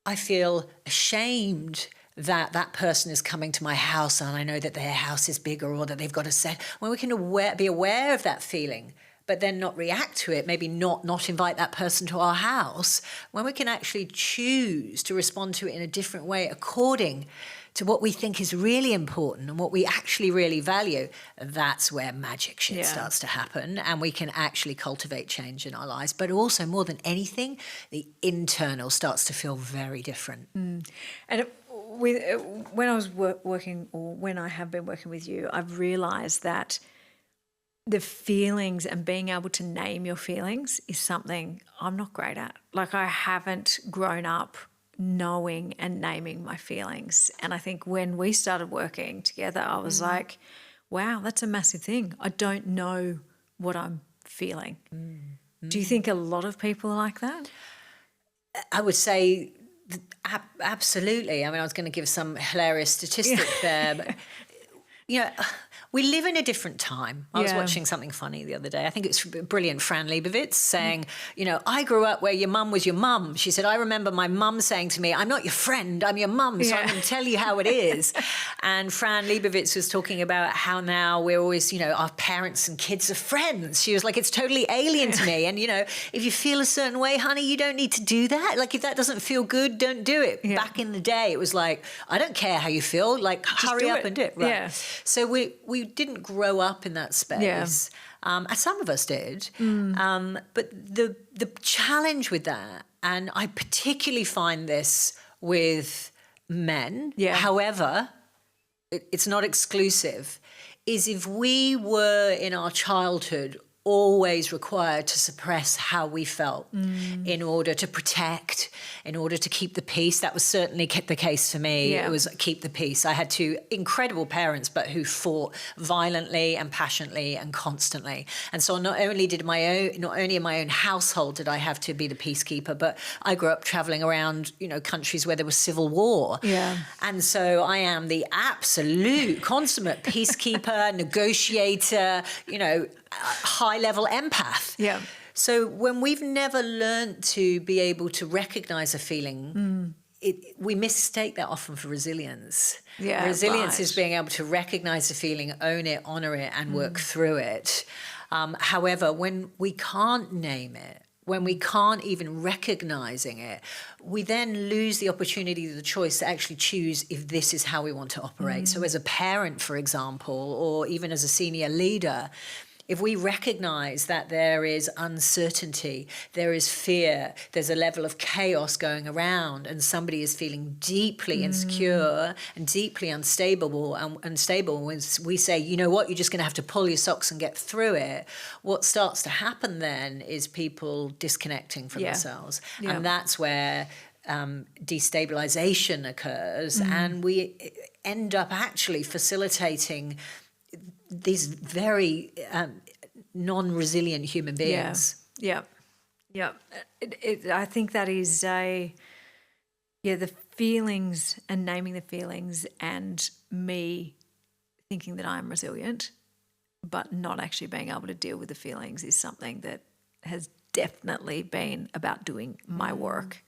I feel ashamed that that person is coming to my house and I know that their house is bigger or that they've got a set. When we can be aware of that feeling, but then not react to it, maybe not invite that person to our house, when we can actually choose to respond to it in a different way according to what we think is really important and what we actually really value, that's where magic shit starts to happen, and we can actually cultivate change in our lives. But also, more than anything, the internal starts to feel very different. And when I was working, or when I have been working with you, I've realised that the feelings and being able to name your feelings is something I'm not great at. Like, I haven't grown up knowing and naming my feelings. And I think when we started working together, I was like, wow, that's a massive thing. I don't know what I'm feeling. Do you think a lot of people are like that? I would say absolutely. I mean, I was going to give some hilarious statistic there, but we live in a different time. I was watching something funny the other day. I think it's brilliant. Fran Lebowitz saying, I grew up where your mum was your mum. She said, I remember my mum saying to me, I'm not your friend, I'm your mum, so I'm going to tell you how it is. And Fran Lebowitz was talking about how now we're always, our parents and kids are friends. She was like, it's totally alien to me. And, if you feel a certain way, honey, you don't need to do that. Like, if that doesn't feel good, don't do it. Yeah. Back in the day, it was like, I don't care how you feel, like, just hurry up and do it. Right. Yeah. So we didn't grow up in that space. Some of us did. But the challenge with that, and I particularly find this with men, however, it's not exclusive, is if we were in our childhood always required to suppress how we felt in order to protect, in order to keep the peace. That was certainly the case for me. It was keep the peace. I had two incredible parents, but who fought violently and passionately and constantly. And so not only in my own household did I have to be the peacekeeper, but I grew up traveling around, countries where there was civil war. Yeah. And so I am the absolute consummate peacekeeper, negotiator, high-level empath. Yeah. So when we've never learned to be able to recognize a feeling, we mistake that often for resilience. Yeah, resilience is being able to recognize the feeling, own it, honor it, and work through it. However, when we can't name it, when we can't even recognizing it, we then lose the opportunity, the choice to actually choose if this is how we want to operate. So as a parent, for example, or even as a senior leader, if we recognize that there is uncertainty, there is fear, there's a level of chaos going around, and somebody is feeling deeply insecure and deeply unstable, when we say, you know what, you're just going to have to pull your socks and get through it, what starts to happen then is people disconnecting from themselves. Yeah. And that's where destabilization occurs, and we end up actually facilitating these very non-resilient human beings. Yeah. I think that is the feelings and naming the feelings, and me thinking that I'm resilient, but not actually being able to deal with the feelings is something that has definitely been about doing my work.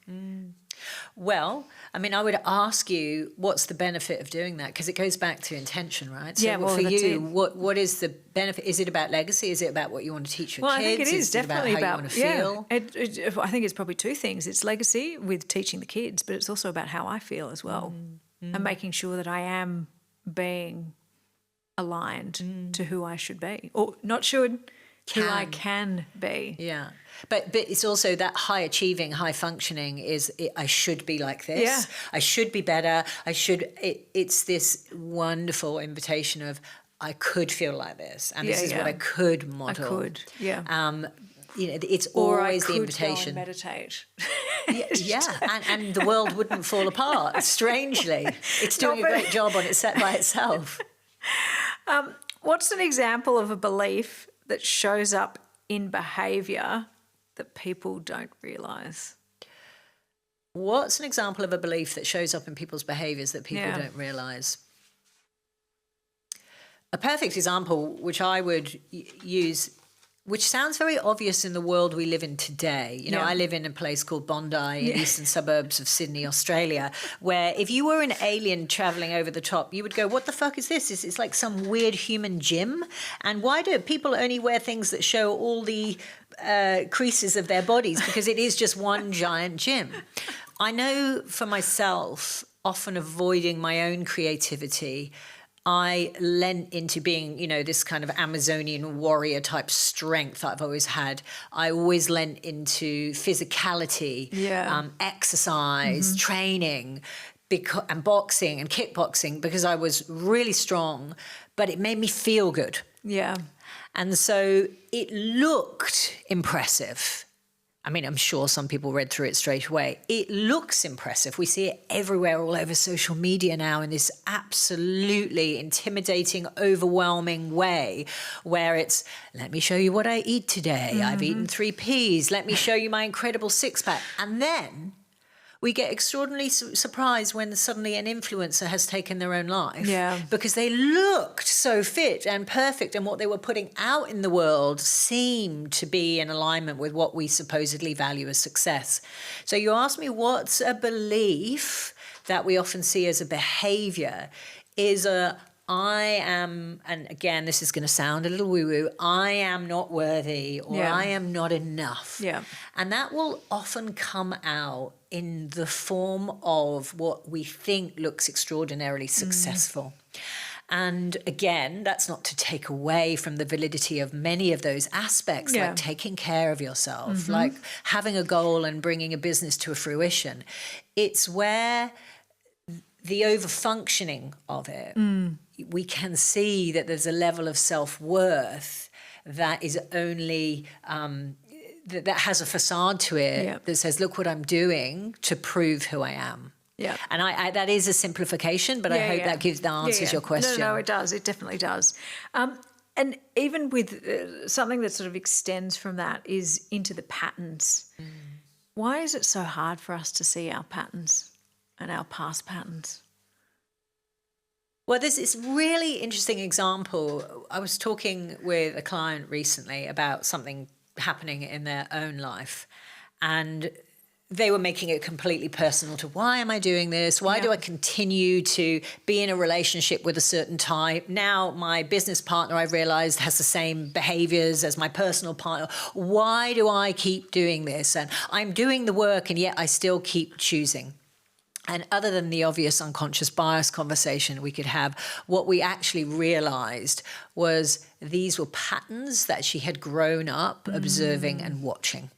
Well, I mean, I would ask you, what's the benefit of doing that? Because it goes back to intention, right? So for you, what is the benefit? Is it about legacy? Is it about what you want to teach your kids? I think it is definitely about how you want to feel? I think it's probably two things. It's legacy with teaching the kids, but it's also about how I feel as well, and making sure that I am being aligned to who I should be, or not should, who I can be. Yeah. But it's also that high achieving, high functioning I should be like this. Yeah. I should be better. It's this wonderful invitation of, I could feel like this, and this is what I could model. I could, it's always the invitation. Go and meditate. And the world wouldn't fall apart. Strangely, it's doing a great job on by itself. What's an example of a belief that shows up in behaviour that people don't realise? What's an example of a belief that shows up in people's behaviours that people don't realise? A perfect example, which I would use, which sounds very obvious in the world we live in today. You know, I live in a place called Bondi in the eastern suburbs of Sydney, Australia, where if you were an alien travelling over the top, you would go, what the fuck is this? It's like some weird human gym. And why do people only wear things that show all the creases of their bodies? Because it is just one giant gym. I know for myself, often avoiding my own creativity, I lent into being, this kind of Amazonian warrior type strength that I've always had. I always lent into physicality, exercise, training, and boxing and kickboxing, because I was really strong, but it made me feel good. Yeah. And so it looked impressive. I mean, I'm sure some people read through it straight away. It looks impressive. We see it everywhere, all over social media now, in this absolutely intimidating, overwhelming way, where it's, let me show you what I eat today. I've eaten 3 peas. Let me show you my incredible six-pack. And then we get extraordinarily surprised when suddenly an influencer has taken their own life, because they looked so fit and perfect, and what they were putting out in the world seemed to be in alignment with what we supposedly value as success. So you ask me, what's a belief that we often see as a behavior? Is I am, and again, this is going to sound a little woo-woo, I am not worthy, or I am not enough. Yeah. And that will often come out in the form of what we think looks extraordinarily successful. And again, that's not to take away from the validity of many of those aspects, like taking care of yourself, like having a goal and bringing a business to a fruition. It's where the over-functioning of it, we can see that there's a level of self-worth that is only that has a facade to it that says, look what I'm doing to prove who I am. Yeah. And I that is a simplification, but I hope that answers your question. No, it does. It definitely does. And even with something that sort of extends from that is into the patterns. Why is it so hard for us to see our patterns and our past patterns? Well, there's this really interesting example. I was talking with a client recently about something happening in their own life, and they were making it completely personal to, why am I doing this? Why do I continue to be in a relationship with a certain type? Now my business partner, I've realized, has the same behaviors as my personal partner. Why do I keep doing this? And I'm doing the work, and yet I still keep choosing. And other than the obvious unconscious bias conversation we could have, what we actually realized was these were patterns that she had grown up observing and watching.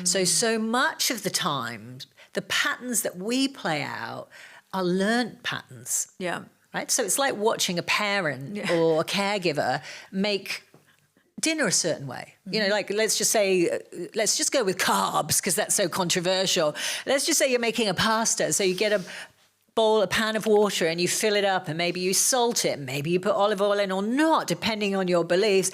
So much of the time, the patterns that we play out are learnt patterns. Yeah. Right? So it's like watching a parent or a caregiver make dinner a certain way. You know, like let's just go with carbs because that's so controversial. Let's just say you're making a pasta. So you get a pan of water and you fill it up and maybe you salt it, maybe you put olive oil in or not, depending on your beliefs.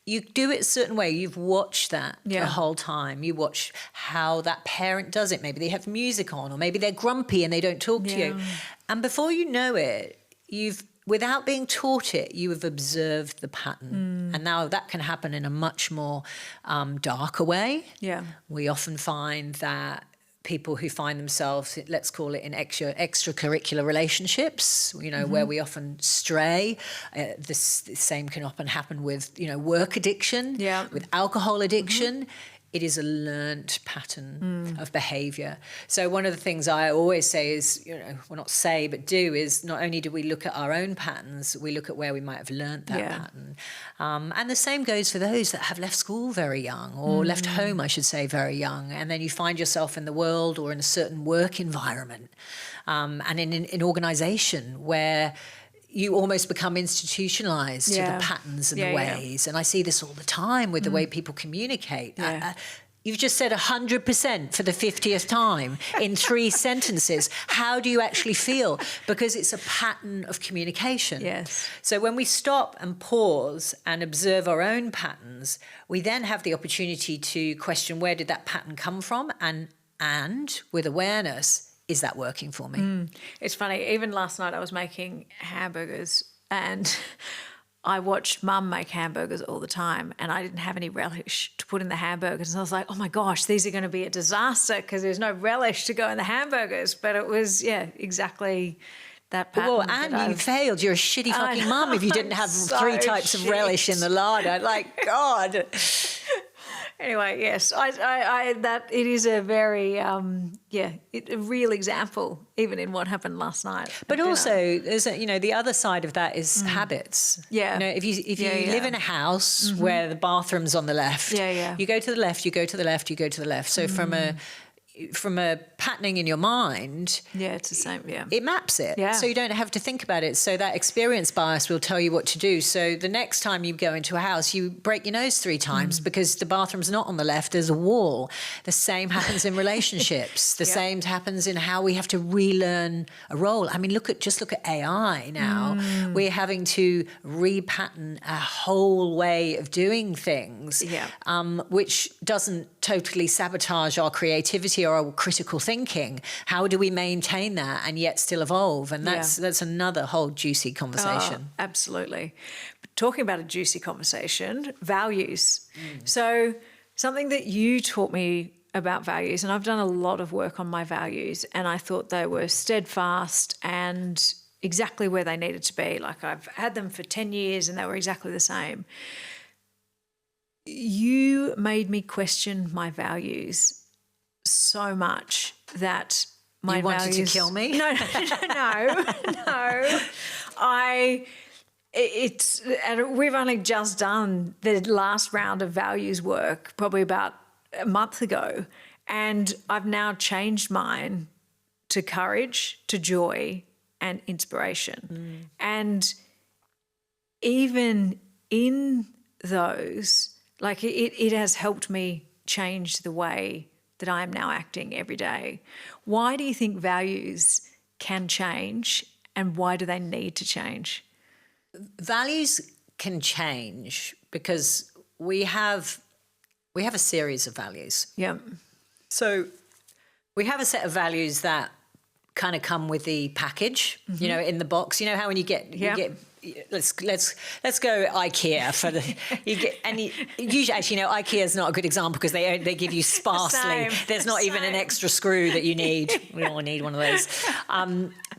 You do it a certain way. You've watched that the whole time. You watch how that parent does it. Maybe they have music on or maybe they're grumpy and they don't talk to you. And before you know it, without being taught it, you have observed the pattern. And now that can happen in a much more darker way. Yeah. We often find that people who find themselves, let's call it in extracurricular relationships, you know, where we often stray. The same can often happen with, you know, work addiction, with alcohol addiction. It is a learnt pattern of behaviour. So one of the things I always say is, you know, well, not say, but do, is not only do we look at our own patterns, we look at where we might have learnt that pattern. And the same goes for those that have left school very young or left home, I should say, very young. And then you find yourself in the world or in a certain work environment and in an organisation where you almost become institutionalized to the patterns and the ways. And I see this all the time with the way people communicate. You've just said 100% for the 50th time in 3 sentences. How do you actually feel? Because it's a pattern of communication. Yes. So when we stop and pause and observe our own patterns, we then have the opportunity to question, where did that pattern come from? And with awareness, is that working for me? It's funny, even last night I was making hamburgers and I watched Mum make hamburgers all the time and I didn't have any relish to put in the hamburgers. And I was like, oh my gosh, these are going to be a disaster because there's no relish to go in the hamburgers. But it was, exactly that pattern. Well, and you failed. You're a shitty fucking mum if you didn't have 3 types of relish in the larder. Like, God. Anyway, yes, I that it is a very a real example, even in what happened last night. But also, there's the other side of that is habits. Yeah, you know, if you live in a house where the bathroom's on the left, you go to the left, you go to the left, you go to the left. So from a patterning in your mind, it's the same. It maps it, so you don't have to think about it. So that experience bias will tell you what to do. So the next time you go into a house, you break your nose 3 times because the bathroom's not on the left, there's a wall. The same happens in relationships. The same happens in how we have to relearn a role. I mean, look at AI now. We're having to repattern a whole way of doing things, which doesn't totally sabotage our creativity or our critical thinking. How do we maintain that and yet still evolve? And that's another whole juicy conversation. Oh, absolutely. But talking about a juicy conversation, values. So something that you taught me about values, and I've done a lot of work on my values, and I thought they were steadfast and exactly where they needed to be. Like I've had them for 10 years and they were exactly the same. You made me question my values so much that my values... You wanted to kill me? No. We've only just done the last round of values work, probably about a month ago, and I've now changed mine to courage, to joy, and inspiration. And even in those, like it has helped me change the way that I am now acting every day. Why do you think values can change and why do they need to change? Values can change because we have a series of values. Yeah. So we have a set of values that kind of come with the package, in the box. You know how when you get let's go IKEA for the usually actually IKEA is not a good example because they give you sparsely. There's not even an extra screw that you need. We all need one of those.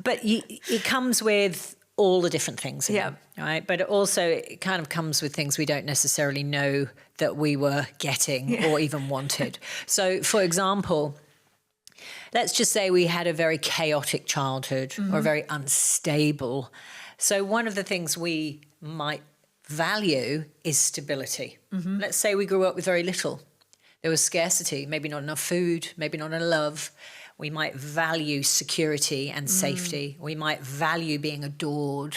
But it comes with all the different things in it, right? But it kind of comes with things we don't necessarily know that we were getting or even wanted. So, for example, Let's just say we had a very chaotic childhood or very unstable. So one of the things we might value is stability. Let's say we grew up with very little. There was scarcity, maybe not enough food, maybe not enough love. We might value security and safety. We might value being adored.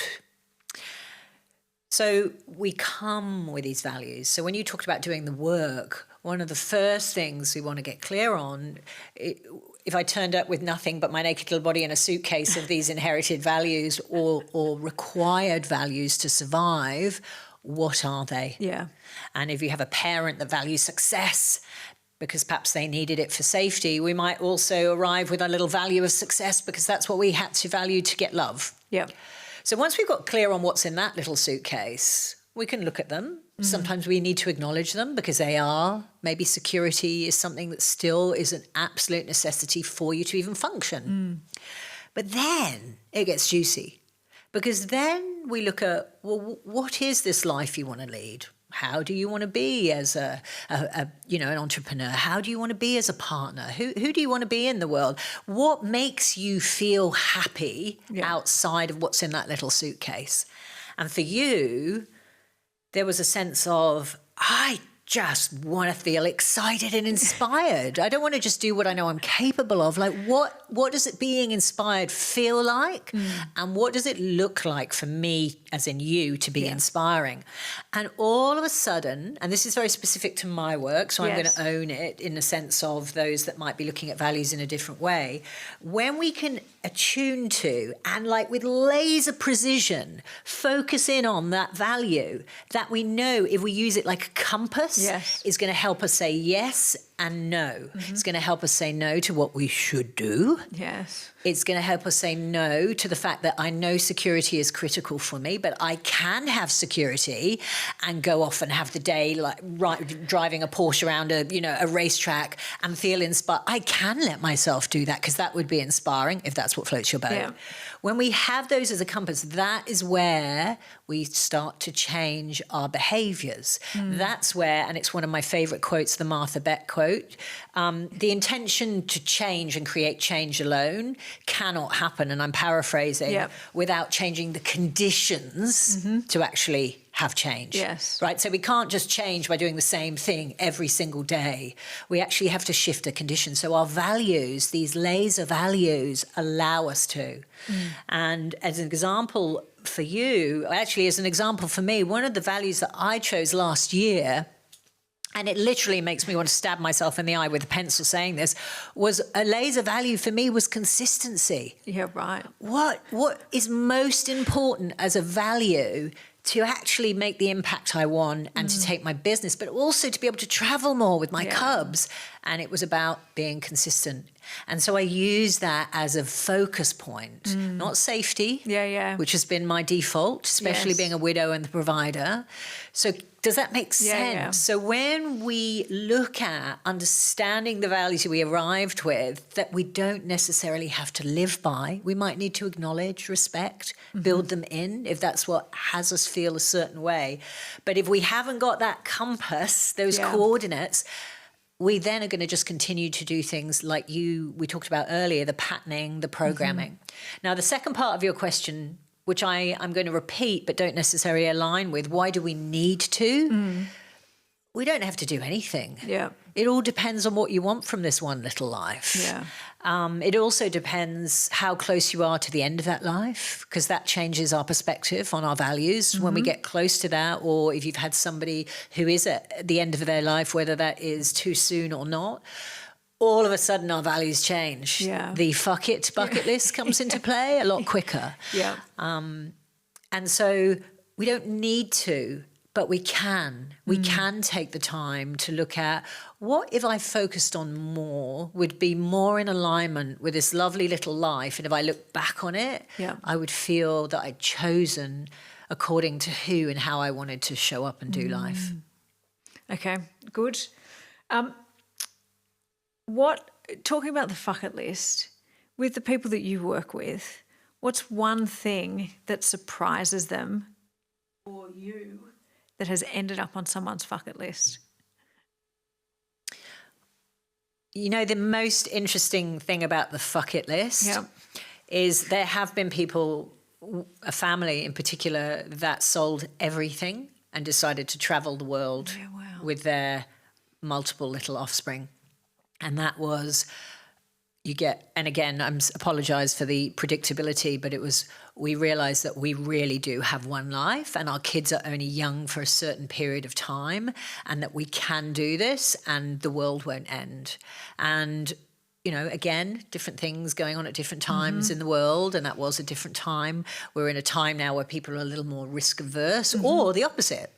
So we come with these values. So when you talked about doing the work, one of the first things we want to get clear on, if I turned up with nothing but my naked little body and a suitcase of these inherited values or required values to survive, what are they? Yeah. And if you have a parent that values success because perhaps they needed it for safety, we might also arrive with a little value of success because that's what we had to value to get love. Yeah. So once we've got clear on what's in that little suitcase, we can look at them. Sometimes we need to acknowledge them because they are. Maybe security is something that still is an absolute necessity for you to even function. But then it gets juicy because then we look at, well, what is this life you want to lead? How do you want to be as an entrepreneur? How do you want to be as a partner? Who do you want to be in the world? What makes you feel happy outside of what's in that little suitcase? And for you, there was a sense of, I just want to feel excited and inspired. I don't want to just do what I know I'm capable of. Like, what does it being inspired feel like? And what does it look like for me, as in you, to be inspiring? And all of a sudden, and this is very specific to my work, so I'm going to own it in the sense of those that might be looking at values in a different way. When we can attune to and like with laser precision, focus in on that value that we know if we use it like a compass is going to help us say yes and no. It's going to help us say no to what we should do. Yes. It's going to help us say no to the fact that I know security is critical for me, but I can have security and go off and have the day like driving a Porsche around a racetrack and feel inspired. I can let myself do that because that would be inspiring if that's what floats your boat. Yeah. When we have those as a compass, that is where we start to change our behaviours. That's where, and it's one of my favourite quotes, the Martha Beck quote, the intention to change and create change alone cannot happen, and I'm paraphrasing, without changing the conditions to actually have change. Yes. Right? So we can't just change by doing the same thing every single day. We actually have to shift the conditions. So our values, these laser values, allow us to. And as an example for you, actually as an example for me, one of the values that I chose last year, and it literally makes me want to stab myself in the eye with a pencil saying this, was a laser value for me was consistency. Yeah, right. What is most important as a value to actually make the impact I want and to take my business, but also to be able to travel more with my cubs. And it was about being consistent. And so I use that as a focus point, not safety, which has been my default, especially being a widow and the provider. So does that make sense? Yeah. So when we look at understanding the values we arrived with that we don't necessarily have to live by, we might need to acknowledge, respect, build them in if that's what has us feel a certain way. But if we haven't got that compass, those coordinates, we then are going to just continue to do things like we talked about earlier, the patterning, the programming. Now, the second part of your question, which I'm going to repeat but don't necessarily align with, why do we need to? We don't have to do anything. Yeah. It all depends on what you want from this one little life. Yeah. It also depends how close you are to the end of that life, because that changes our perspective on our values when we get close to that, or if you've had somebody who is at the end of their life, whether that is too soon or not. All of a sudden our values change. Yeah. The fuck it bucket list comes into play a lot quicker. Yeah. And so we don't need to, but we can. We can take the time to look at what if I focused on more would be more in alignment with this lovely little life. And if I look back on it, I would feel that I'd chosen according to who and how I wanted to show up and do life. Okay, good. Talking about the bucket list, with the people that you work with, what's one thing that surprises them or you that has ended up on someone's bucket list? You know, the most interesting thing about the fuck it list is there have been people, a family in particular, that sold everything and decided to travel the world with their multiple little offspring. And that was, and again, apologise for the predictability, but it was, we realised that we really do have one life and our kids are only young for a certain period of time, and that we can do this and the world won't end. And, you know, again, different things going on at different times in the world, and that was a different time. We're in a time now where people are a little more risk averse, or the opposite.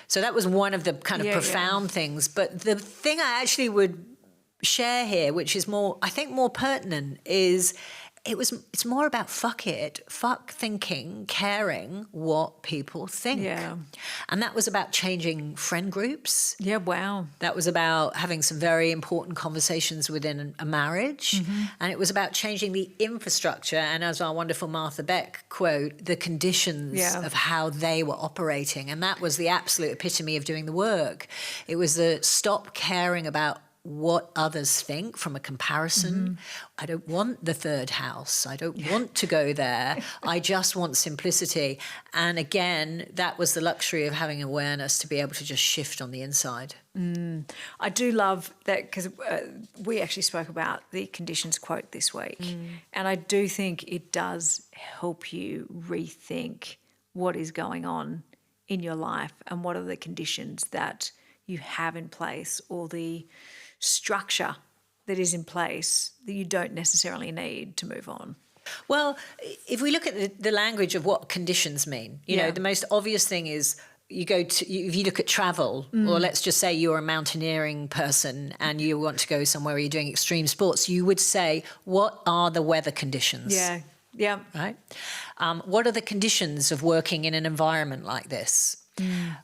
So that was one of the kind of profound things. But the thing I actually would share here, which is more, I think, more pertinent, is it's more about fuck thinking, caring what people think. Yeah. And that was about changing friend groups. Yeah, wow. That was about having some very important conversations within a marriage. And it was about changing the infrastructure, and as our wonderful Martha Beck quote, the conditions of how they were operating. And that was the absolute epitome of doing the work. It was the stop caring about what others think from a comparison. I don't want the third house. I don't want to go there. I just want simplicity. And again, that was the luxury of having awareness to be able to just shift on the inside. I do love that, because we actually spoke about the conditions quote this week. And I do think it does help you rethink what is going on in your life and what are the conditions that you have in place, or the structure that is in place that you don't necessarily need to move on. Well, if we look at the language of what conditions mean, you know, the most obvious thing is if you look at travel, or let's just say you're a mountaineering person and you want to go somewhere where you're doing extreme sports, you would say, what are the weather conditions? Yeah. Right? What are the conditions of working in an environment like this?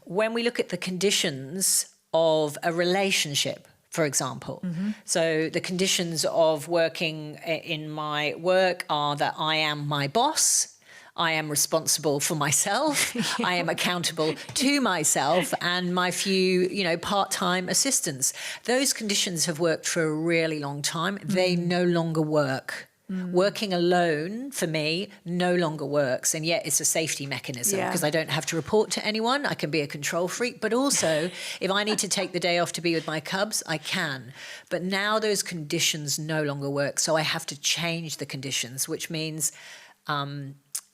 When we look at the conditions of a relationship, for example. So the conditions of working in my work are that I am my boss, I am responsible for myself, I am accountable to myself and my few, you know, part-time assistants. Those conditions have worked for a really long time. They no longer work. Working alone, for me, no longer works, and yet it's a safety mechanism because I don't have to report to anyone. I can be a control freak, but also if I need to take the day off to be with my cubs, I can. But now those conditions no longer work, so I have to change the conditions, which means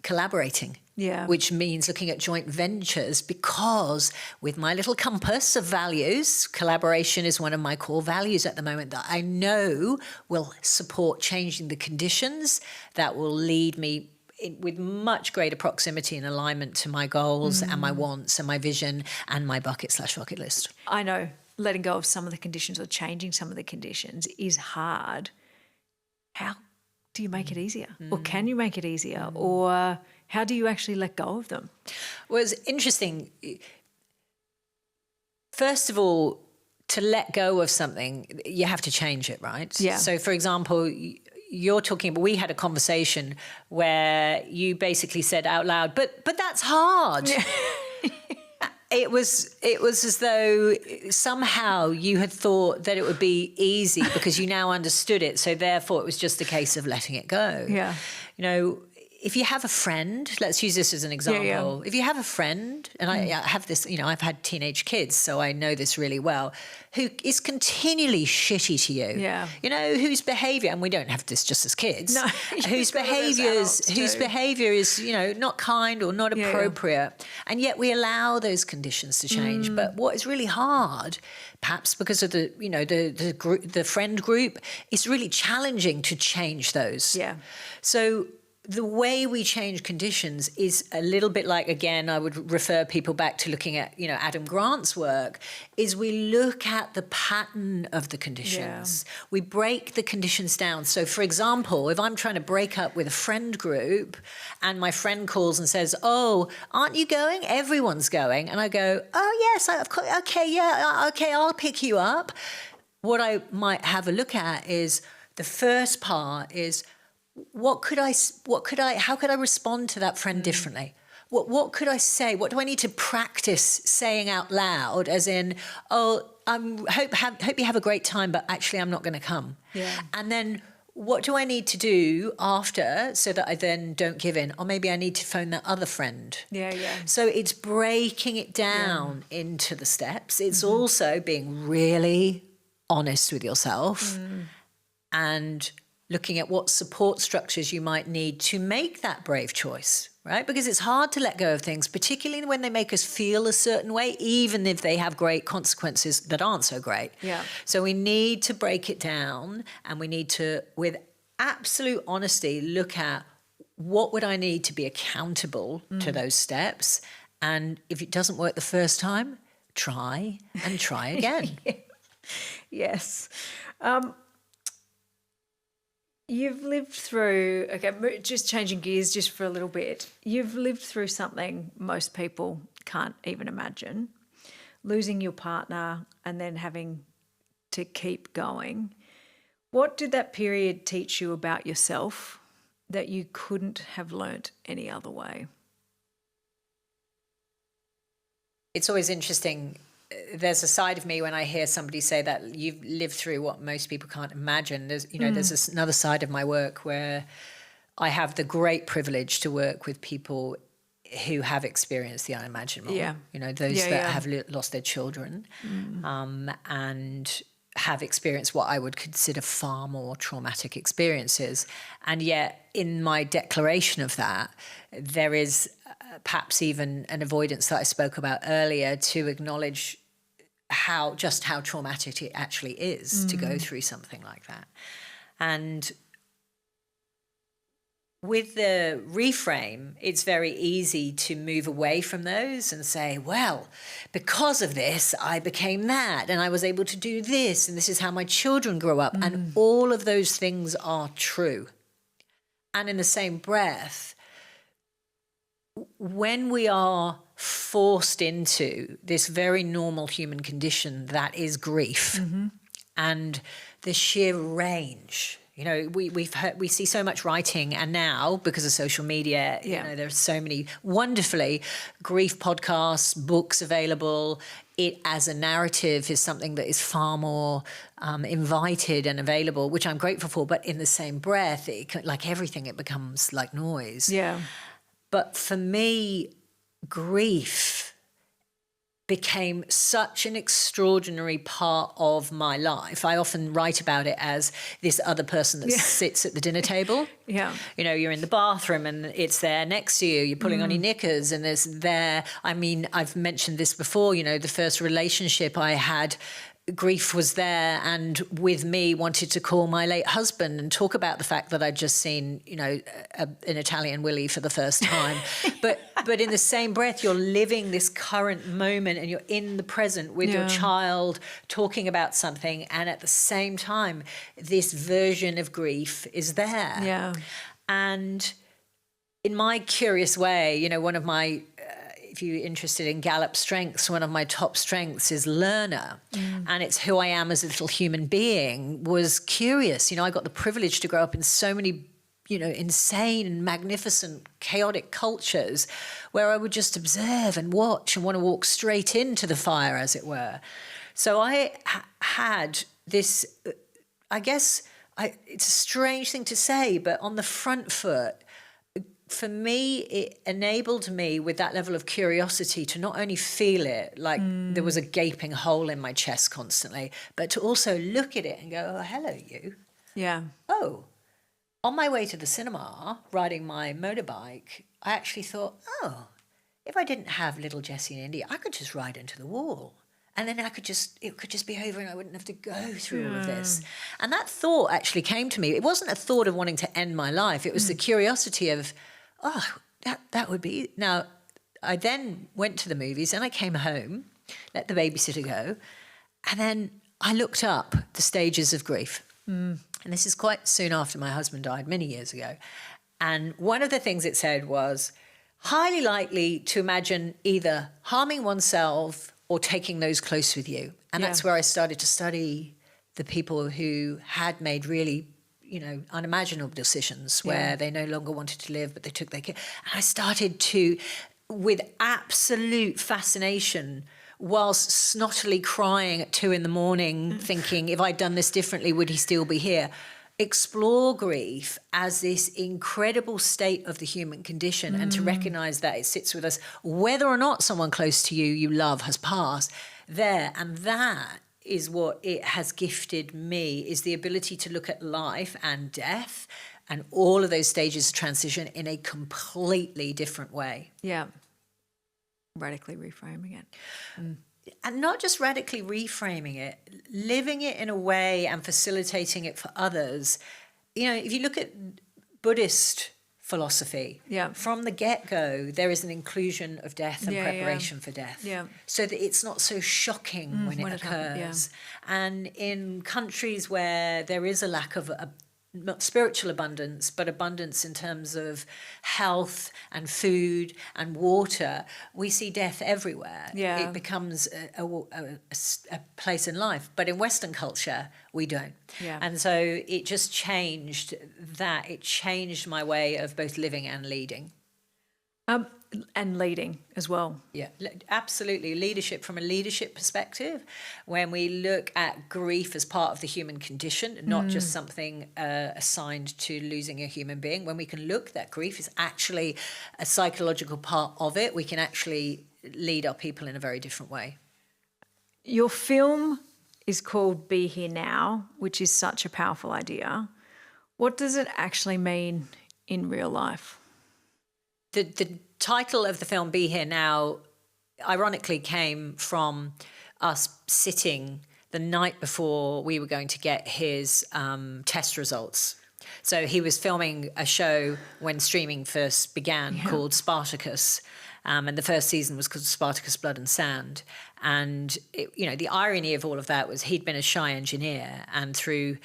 collaborating. Which means looking at joint ventures, because with my little compass of values, collaboration is one of my core values at the moment that I know will support changing the conditions that will lead me with much greater proximity and alignment to my goals and my wants and my vision and my bucket/rocket list. I know letting go of some of the conditions or changing some of the conditions is hard. How do you make it easier? Or can you make it easier? Or how do you actually let go of them? Well, it's interesting. First of all, to let go of something, you have to change it, right? Yeah. So, for example, you're talking, but we had a conversation where you basically said out loud, but that's hard. Yeah. It was as though somehow you had thought that it would be easy because you now understood it. So therefore it was just a case of letting it go. Yeah. You know, if you have a friend, let's use this as an example. If you have a friend, and I have this, you know, I've had teenage kids, so I know this really well, who is continually shitty to you. Yeah. You know, whose behaviour, and we don't have this just as kids, no, whose behaviour is, you know, not kind or not appropriate. And yet we allow those conditions to change. But what is really hard, perhaps because of the, you know, the friend group, it's really challenging to change those. Yeah. So the way we change conditions is a little bit like, again, I would refer people back to looking at, you know, Adam Grant's work, is we look at the pattern of the conditions. Yeah. We break the conditions down. So, for example, if I'm trying to break up with a friend group and my friend calls and says, oh, aren't you going? Everyone's going. And I go, oh, yes, of course, okay, I'll pick you up. What I might have a look at is the first part is, how could I respond to that friend differently? what could I say? What do I need to practice saying out loud? As in, oh, hope you have a great time, but actually I'm not going to come. Yeah. And then what do I need to do after so that I then don't give in? Or maybe I need to phone that other friend. Yeah. So it's breaking it down into the steps. It's also being really honest with yourself and looking at what support structures you might need to make that brave choice, right? Because it's hard to let go of things, particularly when they make us feel a certain way, even if they have great consequences that aren't so great. Yeah. So we need to break it down, and we need to, with absolute honesty, look at what would I need to be accountable to those steps. And if it doesn't work the first time, try and try again. Yes. You've lived through, okay, just changing gears just for a little bit. You've lived through something most people can't even imagine. Losing your partner and then having to keep going. What did that period teach you about yourself that you couldn't have learnt any other way? It's always interesting. There's a side of me when I hear somebody say that you've lived through what most people can't imagine. There's another side of my work where I have the great privilege to work with people who have experienced the unimaginable. Yeah. Those that have lost their children and have experienced what I would consider far more traumatic experiences. And yet in my declaration of that, there is perhaps even an avoidance that I spoke about earlier to acknowledge how traumatic it actually is to go through something like that. And with the reframe, it's very easy to move away from those and say, well, because of this, I became that, and I was able to do this, and this is how my children grew up. And all of those things are true. And in the same breath, when we are forced into this very normal human condition that is grief and the sheer range, we see so much writing, and now because of social media, there's so many wonderfully grief podcasts, books available. It as a narrative is something that is far more invited and available, which I'm grateful for. But in the same breath, like everything, it becomes like noise. Yeah. But for me, grief became such an extraordinary part of my life. I often write about it as this other person that sits at the dinner table. Yeah. You're in the bathroom and it's there next to you. You're pulling on your knickers and I've mentioned this before, the first relationship I had, grief was there, and with me wanted to call my late husband and talk about the fact that I'd just seen, an Italian Willy for the first time. but in the same breath, you're living this current moment and you're in the present with your child talking about something. And at the same time, this version of grief is there. Yeah. And in my curious way, one of my if you're interested in Gallup's strengths, one of my top strengths is learner. And it's who I am as a little human being, was curious. I got the privilege to grow up in so many, insane and magnificent, chaotic cultures where I would just observe and watch and want to walk straight into the fire, as it were. So I had this, it's a strange thing to say, but on the front foot, for me, it enabled me with that level of curiosity to not only feel it like there was a gaping hole in my chest constantly, but to also look at it and go, oh, hello, you. Yeah. Oh, on my way to the cinema, riding my motorbike, I actually thought, oh, if I didn't have little Jessie and Indy, I could just ride into the wall. And then it could just be over and I wouldn't have to go through all of this. And that thought actually came to me. It wasn't a thought of wanting to end my life. It was the curiosity of, oh, that would be... Now, I then went to the movies and I came home, let the babysitter go, and then I looked up the stages of grief. And this is quite soon after my husband died, many years ago. And one of the things it said was, highly likely to imagine either harming oneself or taking those close with you. And that's where I started to study the people who had made really unimaginable decisions where they no longer wanted to live, but they took their kid. And I started to with absolute fascination, whilst snottily crying at 2 a.m, thinking, if I'd done this differently, would he still be here? Explore grief as this incredible state of the human condition, and to recognize that it sits with us, whether or not someone close to you love has passed there. And that is what it has gifted me, is the ability to look at life and death and all of those stages of transition in a completely different way. Yeah. Radically reframing it. And not just radically reframing it, living it in a way and facilitating it for others. If you look at Buddhist philosophy, from the get-go, there is an inclusion of death and preparation for death. So that it's not so shocking when it occurs. And in countries where there is a lack of not spiritual abundance, but abundance in terms of health and food and water, we see death everywhere. It becomes a place in life. But in Western culture, we don't. And so it just changed that. It changed my way of both living and leading. And leading as well. Yeah, absolutely. Leadership, from a leadership perspective, when we look at grief as part of the human condition, not just something assigned to losing a human being, when we can look that grief is actually a psychological part of it, we can actually lead our people in a very different way. Your film is called Be Here Now, which is such a powerful idea. What does it actually mean in real life? The title of the film, Be Here Now, ironically came from us sitting the night before we were going to get his test results. So he was filming a show when streaming first began called Spartacus. And the first season was called Spartacus, Blood and Sand. And, the irony of all of that was he'd been a shy engineer, and through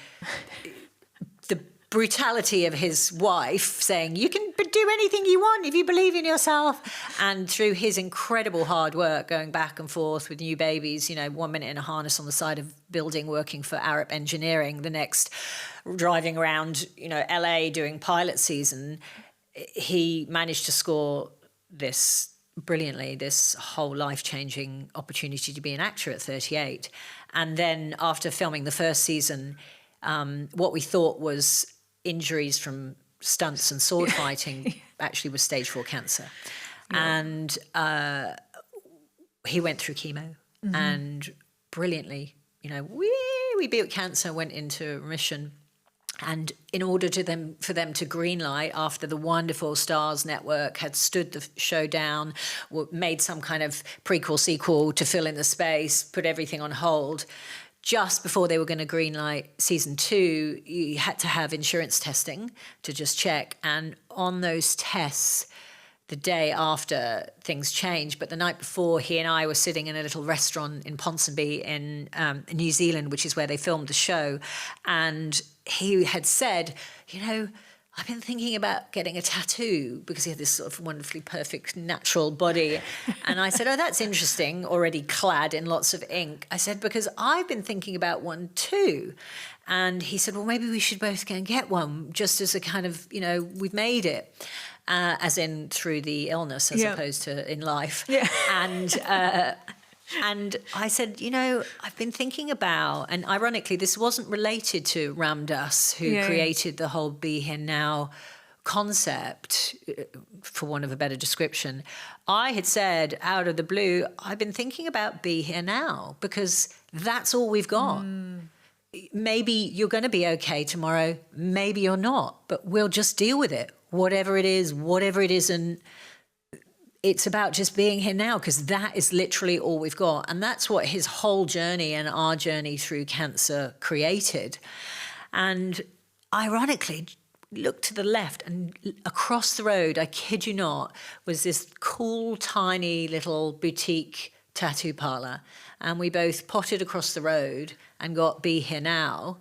the brutality of his wife saying, you can do anything you want if you believe in yourself, and through his incredible hard work going back and forth with new babies, 1 minute in a harness on the side of building working for Arup Engineering, the next driving around LA doing pilot season, he managed to score this brilliantly, this whole life-changing opportunity to be an actor at 38. And then after filming the first season, what we thought was injuries from stunts and sword fighting actually was stage 4 cancer. And he went through chemo and brilliantly, we beat cancer, went into remission. And in order for them to greenlight, after the wonderful Stars Network had stood the show down, made some kind of prequel, sequel to fill in the space, put everything on hold, just before they were going to greenlight season 2, you had to have insurance testing to just check. And on those tests, the day after, things changed. But the night before, he and I were sitting in a little restaurant in Ponsonby in New Zealand, which is where they filmed the show. And he had said, I've been thinking about getting a tattoo, because he had this sort of wonderfully perfect natural body. And I said, oh, that's interesting, already clad in lots of ink. I said, because I've been thinking about one too. And he said, well, maybe we should both go and get one, just as a kind of, we've made it, as in through the illness as opposed to in life. And I said, I've been thinking about, and ironically, this wasn't related to Ram Dass, who created the whole Be Here Now concept, for want of a better description. I had said out of the blue, I've been thinking about Be Here Now, because that's all we've got. Maybe you're going to be okay tomorrow, maybe you're not, but we'll just deal with it, whatever it is, whatever it isn't. It's about just being here now, because that is literally all we've got. And that's what his whole journey and our journey through cancer created. And ironically, look to the left, and across the road, I kid you not, was this cool, tiny little boutique tattoo parlour. And we both potted across the road and got Be Here Now.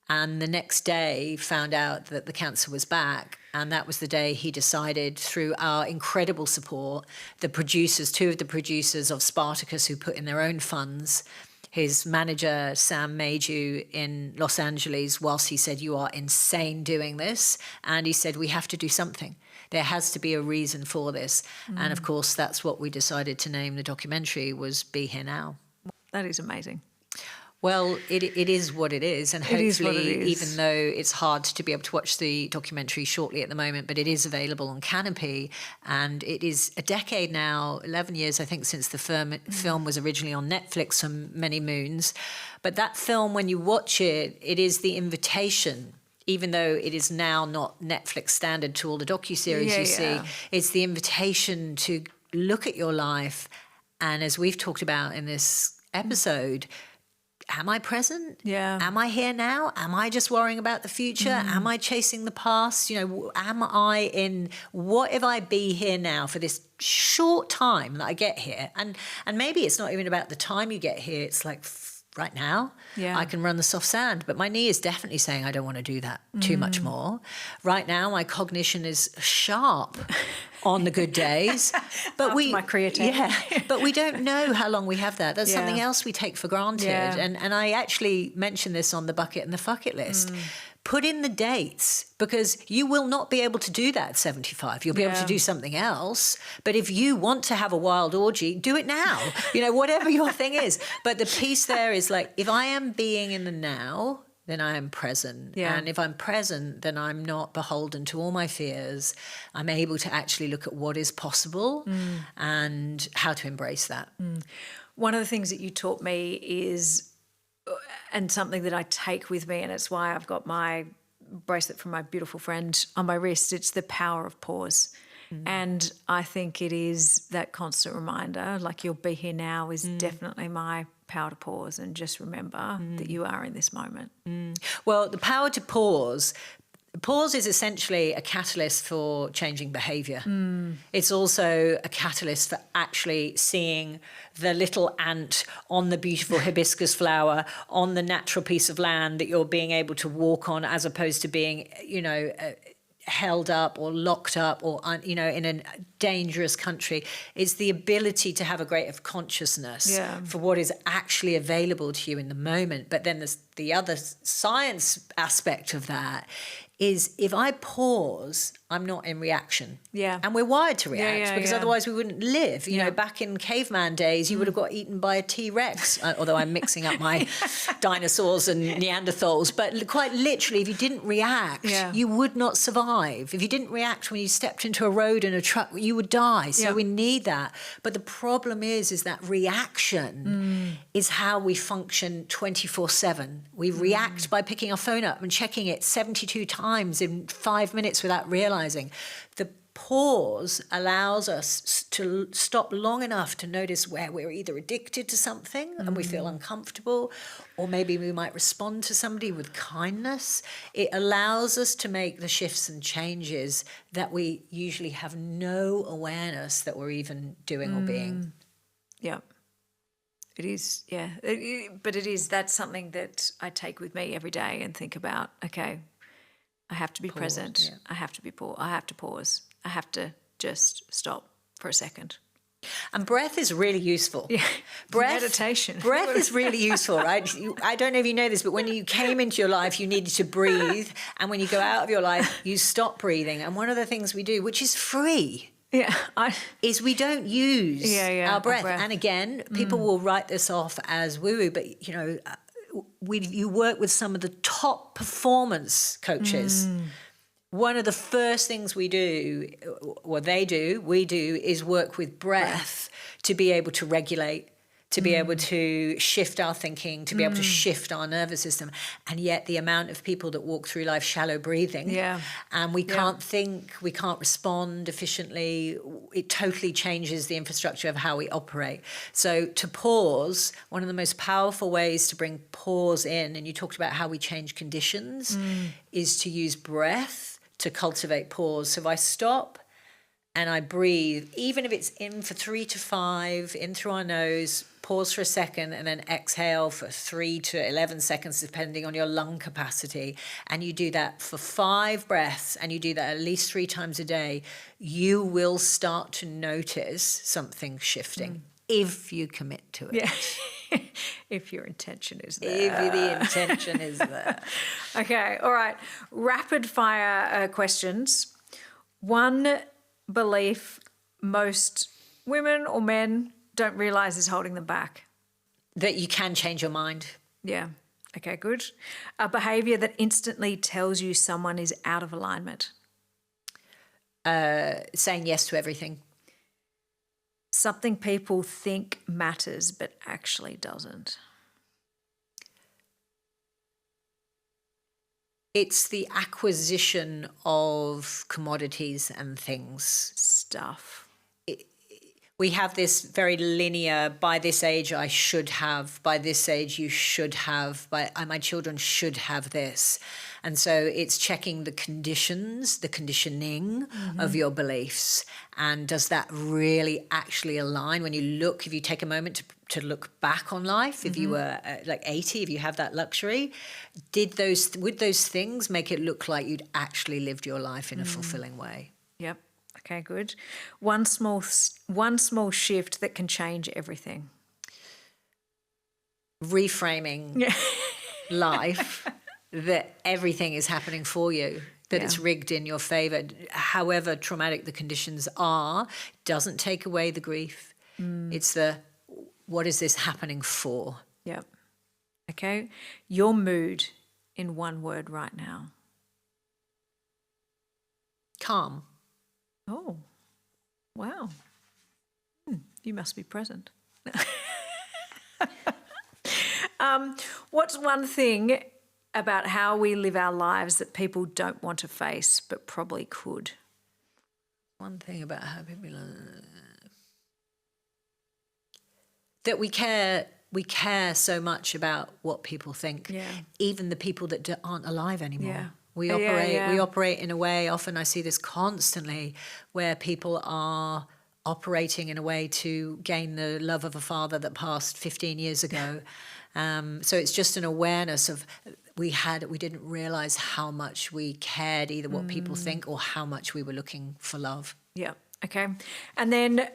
And the next day found out that the cancer was back. And that was the day he decided, through our incredible support, the producers, 2 of the producers of Spartacus, who put in their own funds, his manager, Sam Maydew in Los Angeles, whilst he said, you are insane doing this. And he said, we have to do something. There has to be a reason for this. And of course, that's what we decided to name the documentary, was Be Here Now. That is amazing. Well, it is what it is. And It is what it hopefully, is. even though it's hard to be able to watch the documentary shortly at the moment, but it is available on Canopy. And it is a decade now, 11 years, I think, since the film was originally on Netflix for many moons. But that film, when you watch it, it is the invitation, even though it is now not Netflix standard to all the docuseries you see, it's the invitation to look at your life. And as we've talked about in this episode, am I present? Yeah. Am I here now? Am I just worrying about the future? Am I chasing the past? You know, what if I be here now for this short time that I get here? And maybe it's not even about the time you get here. It's like, right now, I can run the soft sand, but my knee is definitely saying I don't want to do that too much more. Right now, my cognition is sharp on the good days, but my creatine. but we don't know how long we have that. That's something else we take for granted. Yeah. And I actually mentioned this on the bucket and the fuck it list. Put in the dates, because you will not be able to do that at 75. You'll be able to do something else. But if you want to have a wild orgy, do it now. You know, whatever your thing is. But the piece there is like, if I am being in the now, then I am present. Yeah. And if I'm present, then I'm not beholden to all my fears. I'm able to actually look at what is possible and how to embrace that. One of the things that you taught me is, and something that I take with me, and it's why I've got my bracelet from my beautiful friend on my wrist, it's the power of pause. And I think it is that constant reminder, like you'll be here now is definitely my power to pause and just remember that you are in this moment. Well, the power to pause is essentially a catalyst for changing behaviour. It's also a catalyst for actually seeing the little ant on the beautiful hibiscus flower on the natural piece of land that you're being able to walk on, as opposed to being, held up or locked up or, in a dangerous country. It's the ability to have a greater consciousness for what is actually available to you in the moment. But then there's the other science aspect of that is, if I pause, I'm not in reaction. Yeah. And we're wired to react because otherwise we wouldn't live. You know, back in caveman days, you would have got eaten by a T-Rex, although I'm mixing up my dinosaurs and Neanderthals. But quite literally, if you didn't react, you would not survive. If you didn't react when you stepped into a road in a truck, you would die. So we need that. But the problem is that reaction is how we function 24/7. We react by picking our phone up and checking it 72 times in 5 minutes without realizing. The pause allows us to stop long enough to notice where we're either addicted to something and we feel uncomfortable, or maybe we might respond to somebody with kindness. It allows us to make the shifts and changes that we usually have no awareness that we're even doing or being. Yeah. It is, but it is, that's something that I take with me every day and think about, okay, I have to be present. I have to I have to pause. I have to just stop for a second. And breath is really useful. Yeah, meditation. Breath is really useful, right? I don't know if you know this, but when you came into your life, you needed to breathe. And when you go out of your life, you stop breathing. And one of the things we do, which is free, is we don't use our breath. And again, people will write this off as woo-woo, but, you work with some of the top performance coaches. One of the first things we do, is work with breath to be able to regulate, to be able to shift our thinking, to be able to shift our nervous system. And yet the amount of people that walk through life shallow breathing, and we can't think, we can't respond efficiently, it totally changes the infrastructure of how we operate. So to pause, one of the most powerful ways to bring pause in, and you talked about how we change conditions, is to use breath to cultivate pause. So if I stop and I breathe, even if it's in for 3 to 5, in through our nose, pause for a second, and then exhale for 3 to 11 seconds, depending on your lung capacity. And you do that for 5 breaths, and you do that at least 3 times a day, you will start to notice something shifting if you commit to it. Yeah. If your intention is there. If the intention is there. Okay, all right. Rapid fire questions. One belief most women or men don't realise is holding them back. That you can change your mind. Yeah. Okay, good. A behaviour that instantly tells you someone is out of alignment. Saying yes to everything. Something people think matters but actually doesn't. It's the acquisition of commodities and things. Stuff. We have this very linear, by this age I should have, by this age you should have, my children should have this. And so it's checking the conditions, the conditioning of your beliefs. And does that really actually align? When you look, if you take a moment to look back on life, if you were like 80, if you have that luxury, would those things make it look like you'd actually lived your life in a fulfilling way? Yep. Okay, good. One small shift that can change everything. Reframing life, that everything is happening for you, that it's rigged in your favour. However traumatic the conditions are, doesn't take away the grief. It's what is this happening for? Yep. Okay. Your mood in one word right now. Calm. Oh, wow. You must be present. What's one thing about how we live our lives that people don't want to face but probably could? One thing about how people that we care so much about what people think, even the people that aren't alive anymore. Yeah. We operate in a way, often I see this constantly, where people are operating in a way to gain the love of a father that passed 15 years ago. So it's just an awareness of we didn't realise how much we cared either what people think or how much we were looking for love. Yeah. Okay. And then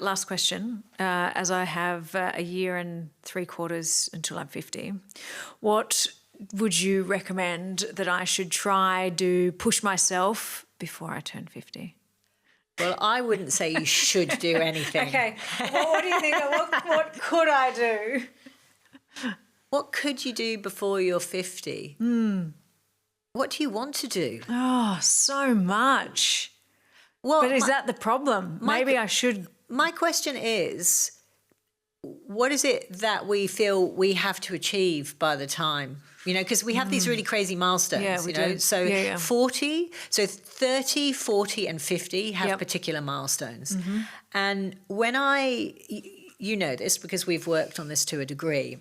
last question, as I have a year and 3/4 until I'm 50, what would you recommend that I should try to push myself before I turn 50? Well, I wouldn't say you should do anything. Okay. Well, what do you think? What could I do? What could you do before you're 50? What do you want to do? Oh, so much. Well, but is that the problem? Maybe I should. My question is, what is it that we feel we have to achieve by the time? Because we have these really crazy milestones, Yeah, we do. So 40, so 30, 40 and 50 have particular milestones. And when you know this because we've worked on this to a degree,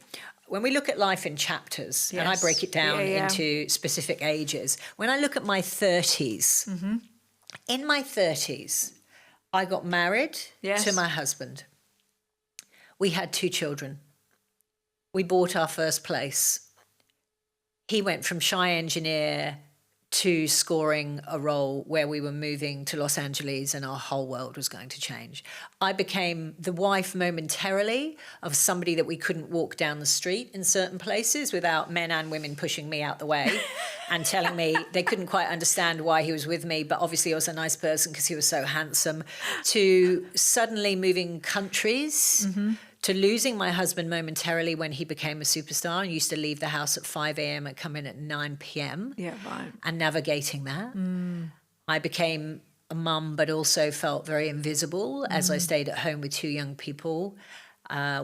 when we look at life in chapters, and I break it down into specific ages, when I look at my 30s, in my 30s, I got married to my husband. We had 2 children. We bought our first place. He went from shy engineer to scoring a role where we were moving to Los Angeles and our whole world was going to change. I became the wife momentarily of somebody that we couldn't walk down the street in certain places without men and women pushing me out the way and telling me they couldn't quite understand why he was with me, but obviously I was a nice person because he was so handsome, to suddenly moving countries, to losing my husband momentarily when he became a superstar and used to leave the house at 5 a.m. and come in at 9 p.m. Yeah, right. And navigating that. I became a mum, but also felt very invisible as I stayed at home with 2 young people.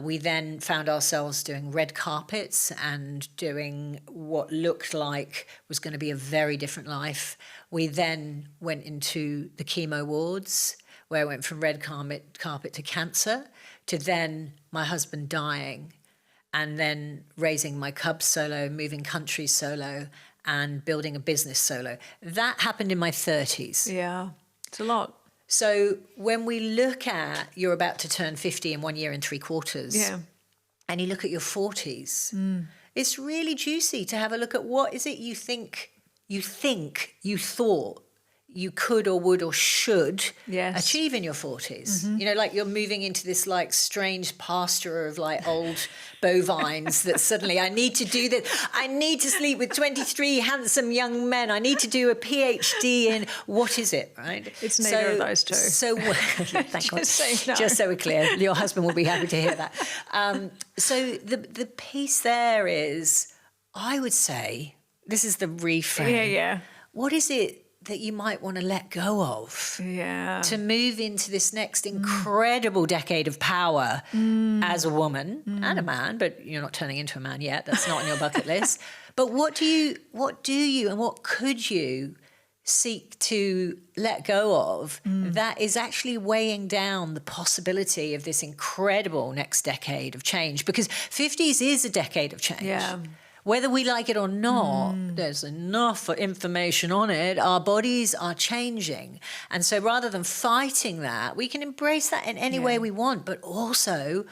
We then found ourselves doing red carpets and doing what looked like was going to be a very different life. We then went into the chemo wards, where I went from red carpet to cancer, to then my husband dying, and then raising my cubs solo, moving countries solo, and building a business solo. That happened in my 30s. Yeah, it's a lot. So when we look at you're about to turn 50 in 1 year and 3/4, and you look at your 40s, it's really juicy to have a look at what is it you thought you could or would or should Yes. achieve in your 40s. You know, like you're moving into this like strange pasture of like old bovines that suddenly I need to do this. I need to sleep with 23 handsome young men. I need to do a PhD in what is it, right? It's neither of those two. So thank God. say no. Just so we're clear, your husband will be happy to hear that. So the piece there is, I would say, this is the reframe. Yeah. What is it that you might want to let go of to move into this next incredible decade of power as a woman and a man, but you're not turning into a man yet. That's not on your bucket list. But what do you and what could you seek to let go of that is actually weighing down the possibility of this incredible next decade of change? Because 50s is a decade of change. Yeah. Whether we like it or not, there's enough information on it. Our bodies are changing. And so rather than fighting that, we can embrace that in any way we want, but also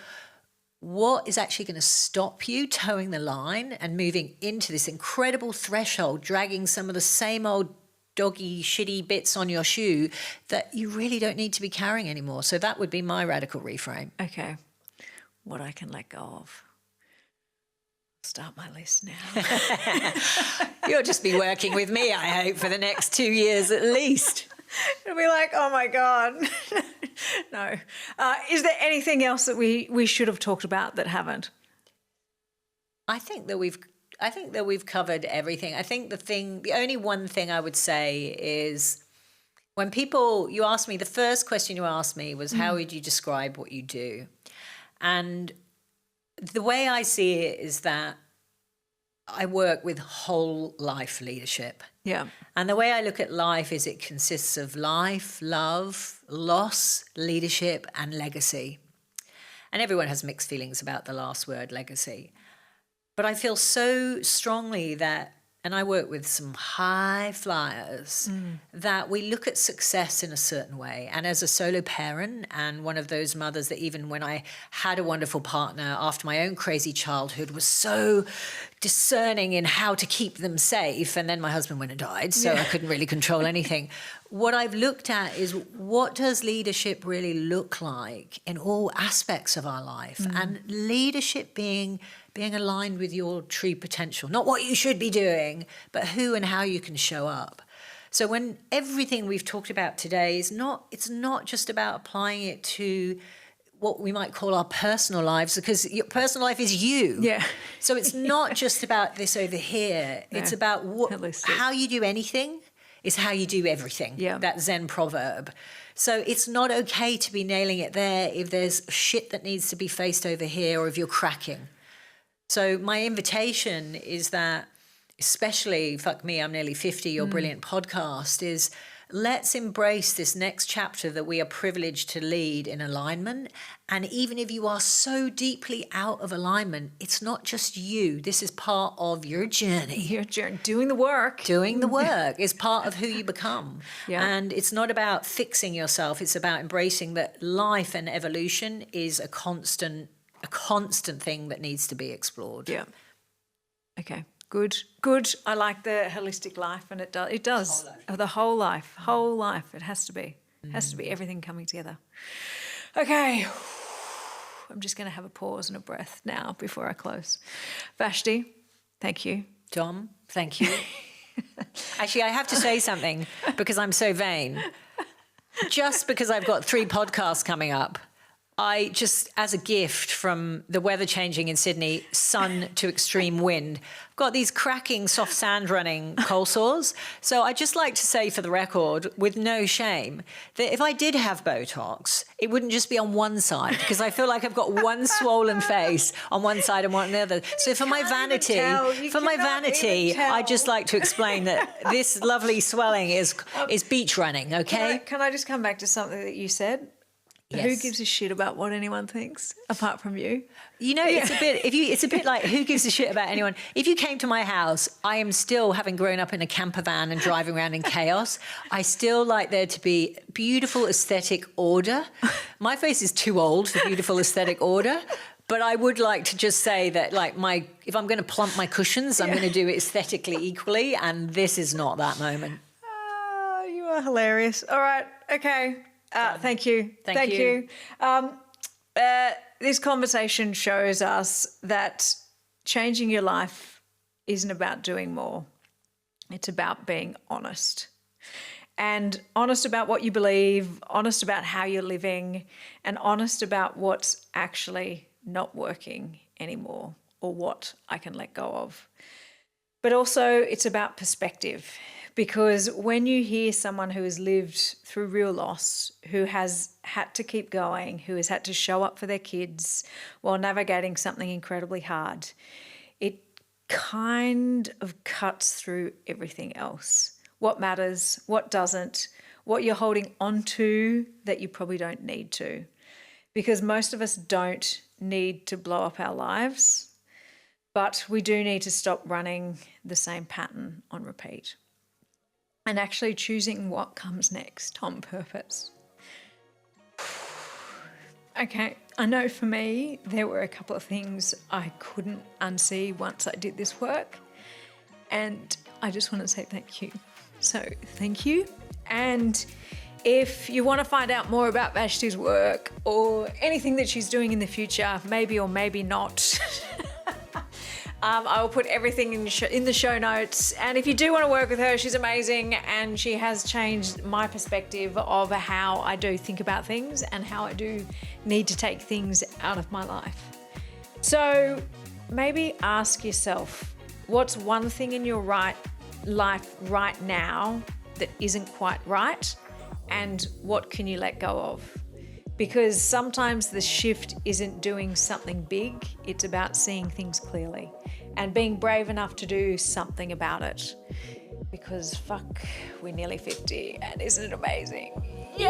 what is actually going to stop you towing the line and moving into this incredible threshold, dragging some of the same old doggy, shitty bits on your shoe that you really don't need to be carrying anymore. So that would be my radical reframe. Okay. What I can let go of. Start my list now. You'll just be working with me, I hope, for the next 2 years at least. It'll be like, oh my God. No. Is there anything else that we should have talked about that haven't? I think that we've covered everything. I think the only one thing I would say is when you asked me, the first question you asked me was, how would you describe what you do? And the way I see it is that I work with whole life leadership. Yeah. And the way I look at life is it consists of life, love, loss, leadership, and legacy. And everyone has mixed feelings about the last word, legacy. But I feel so strongly that, and I work with some high flyers, that we look at success in a certain way. And as a solo parent and one of those mothers that even when I had a wonderful partner after my own crazy childhood was so discerning in how to keep them safe, and then my husband went and died, so I couldn't really control anything. What I've looked at is what does leadership really look like in all aspects of our life? And leadership being aligned with your true potential, not what you should be doing, but who and how you can show up. So when everything we've talked about today it's not just about applying it to what we might call our personal lives, because your personal life is you. Yeah. So it's not just about this over here. No, it's about how you do anything is how you do everything. Yeah. That Zen proverb. So it's not okay to be nailing it there if there's shit that needs to be faced over here or if you're cracking. So my invitation is that, especially, fuck me, I'm nearly 50, your brilliant podcast, is let's embrace this next chapter that we are privileged to lead in alignment. And even if you are so deeply out of alignment, it's not just you. This is part of your journey. Your journey, doing the work. Doing the work is part of who you become. Yeah. And it's not about fixing yourself. It's about embracing that life and evolution is a constant thing that needs to be explored. Yeah. Okay. Good. I like the holistic life, and it does. The whole life. It has to be. It has to be everything coming together. Okay. I'm just going to have a pause and a breath now before I close. Vashti, thank you. Dom, thank you. Actually, I have to say something because I'm so vain. Just because I've got 3 podcasts coming up, I just, as a gift from the weather changing in Sydney, sun to extreme wind, I've got these cracking soft sand running cold sores. So I'd just like to say for the record, with no shame, that if I did have Botox, it wouldn't just be on one side, because I feel like I've got one swollen face on one side and one on the other. So for my vanity, I'd just like to explain that this lovely swelling is beach running, okay? Can I just come back to something that you said? Yes. Who gives a shit about what anyone thinks apart from you? You know, it's a bit like, who gives a shit about anyone? If you came to my house, I am still, having grown up in a camper van and driving around in chaos, I still like there to be beautiful aesthetic order. My face is too old for beautiful aesthetic order. But I would like to just say that, like, if I'm going to plump my cushions, I'm going to do it aesthetically equally, and this is not that moment. You You are hilarious. All right. Okay. Thank you. Thank you. This conversation shows us that changing your life isn't about doing more. It's about being honest. And honest about what you believe, honest about how you're living, and honest about what's actually not working anymore or what I can let go of. But also it's about perspective, because when you hear someone who has lived through real loss, who has had to keep going, who has had to show up for their kids while navigating something incredibly hard, it kind of cuts through everything else. What matters, what doesn't, what you're holding on to that you probably don't need to. Because most of us don't need to blow up our lives, but we do need to stop running the same pattern on repeat and actually choosing what comes next on purpose. Okay, I know for me, there were a couple of things I couldn't unsee once I did this work, and I just want to say thank you. So thank you. And if you want to find out more about Vashti's work or anything that she's doing in the future, maybe or maybe not, I will put everything in the show notes. And if you do want to work with her, she's amazing, and she has changed my perspective of how I do think about things and how I do need to take things out of my life. So maybe ask yourself, what's one thing in your life right now that isn't quite right, and what can you let go of? Because sometimes the shift isn't doing something big, it's about seeing things clearly and being brave enough to do something about it. Because fuck, we're nearly 50, and isn't it amazing? Yay!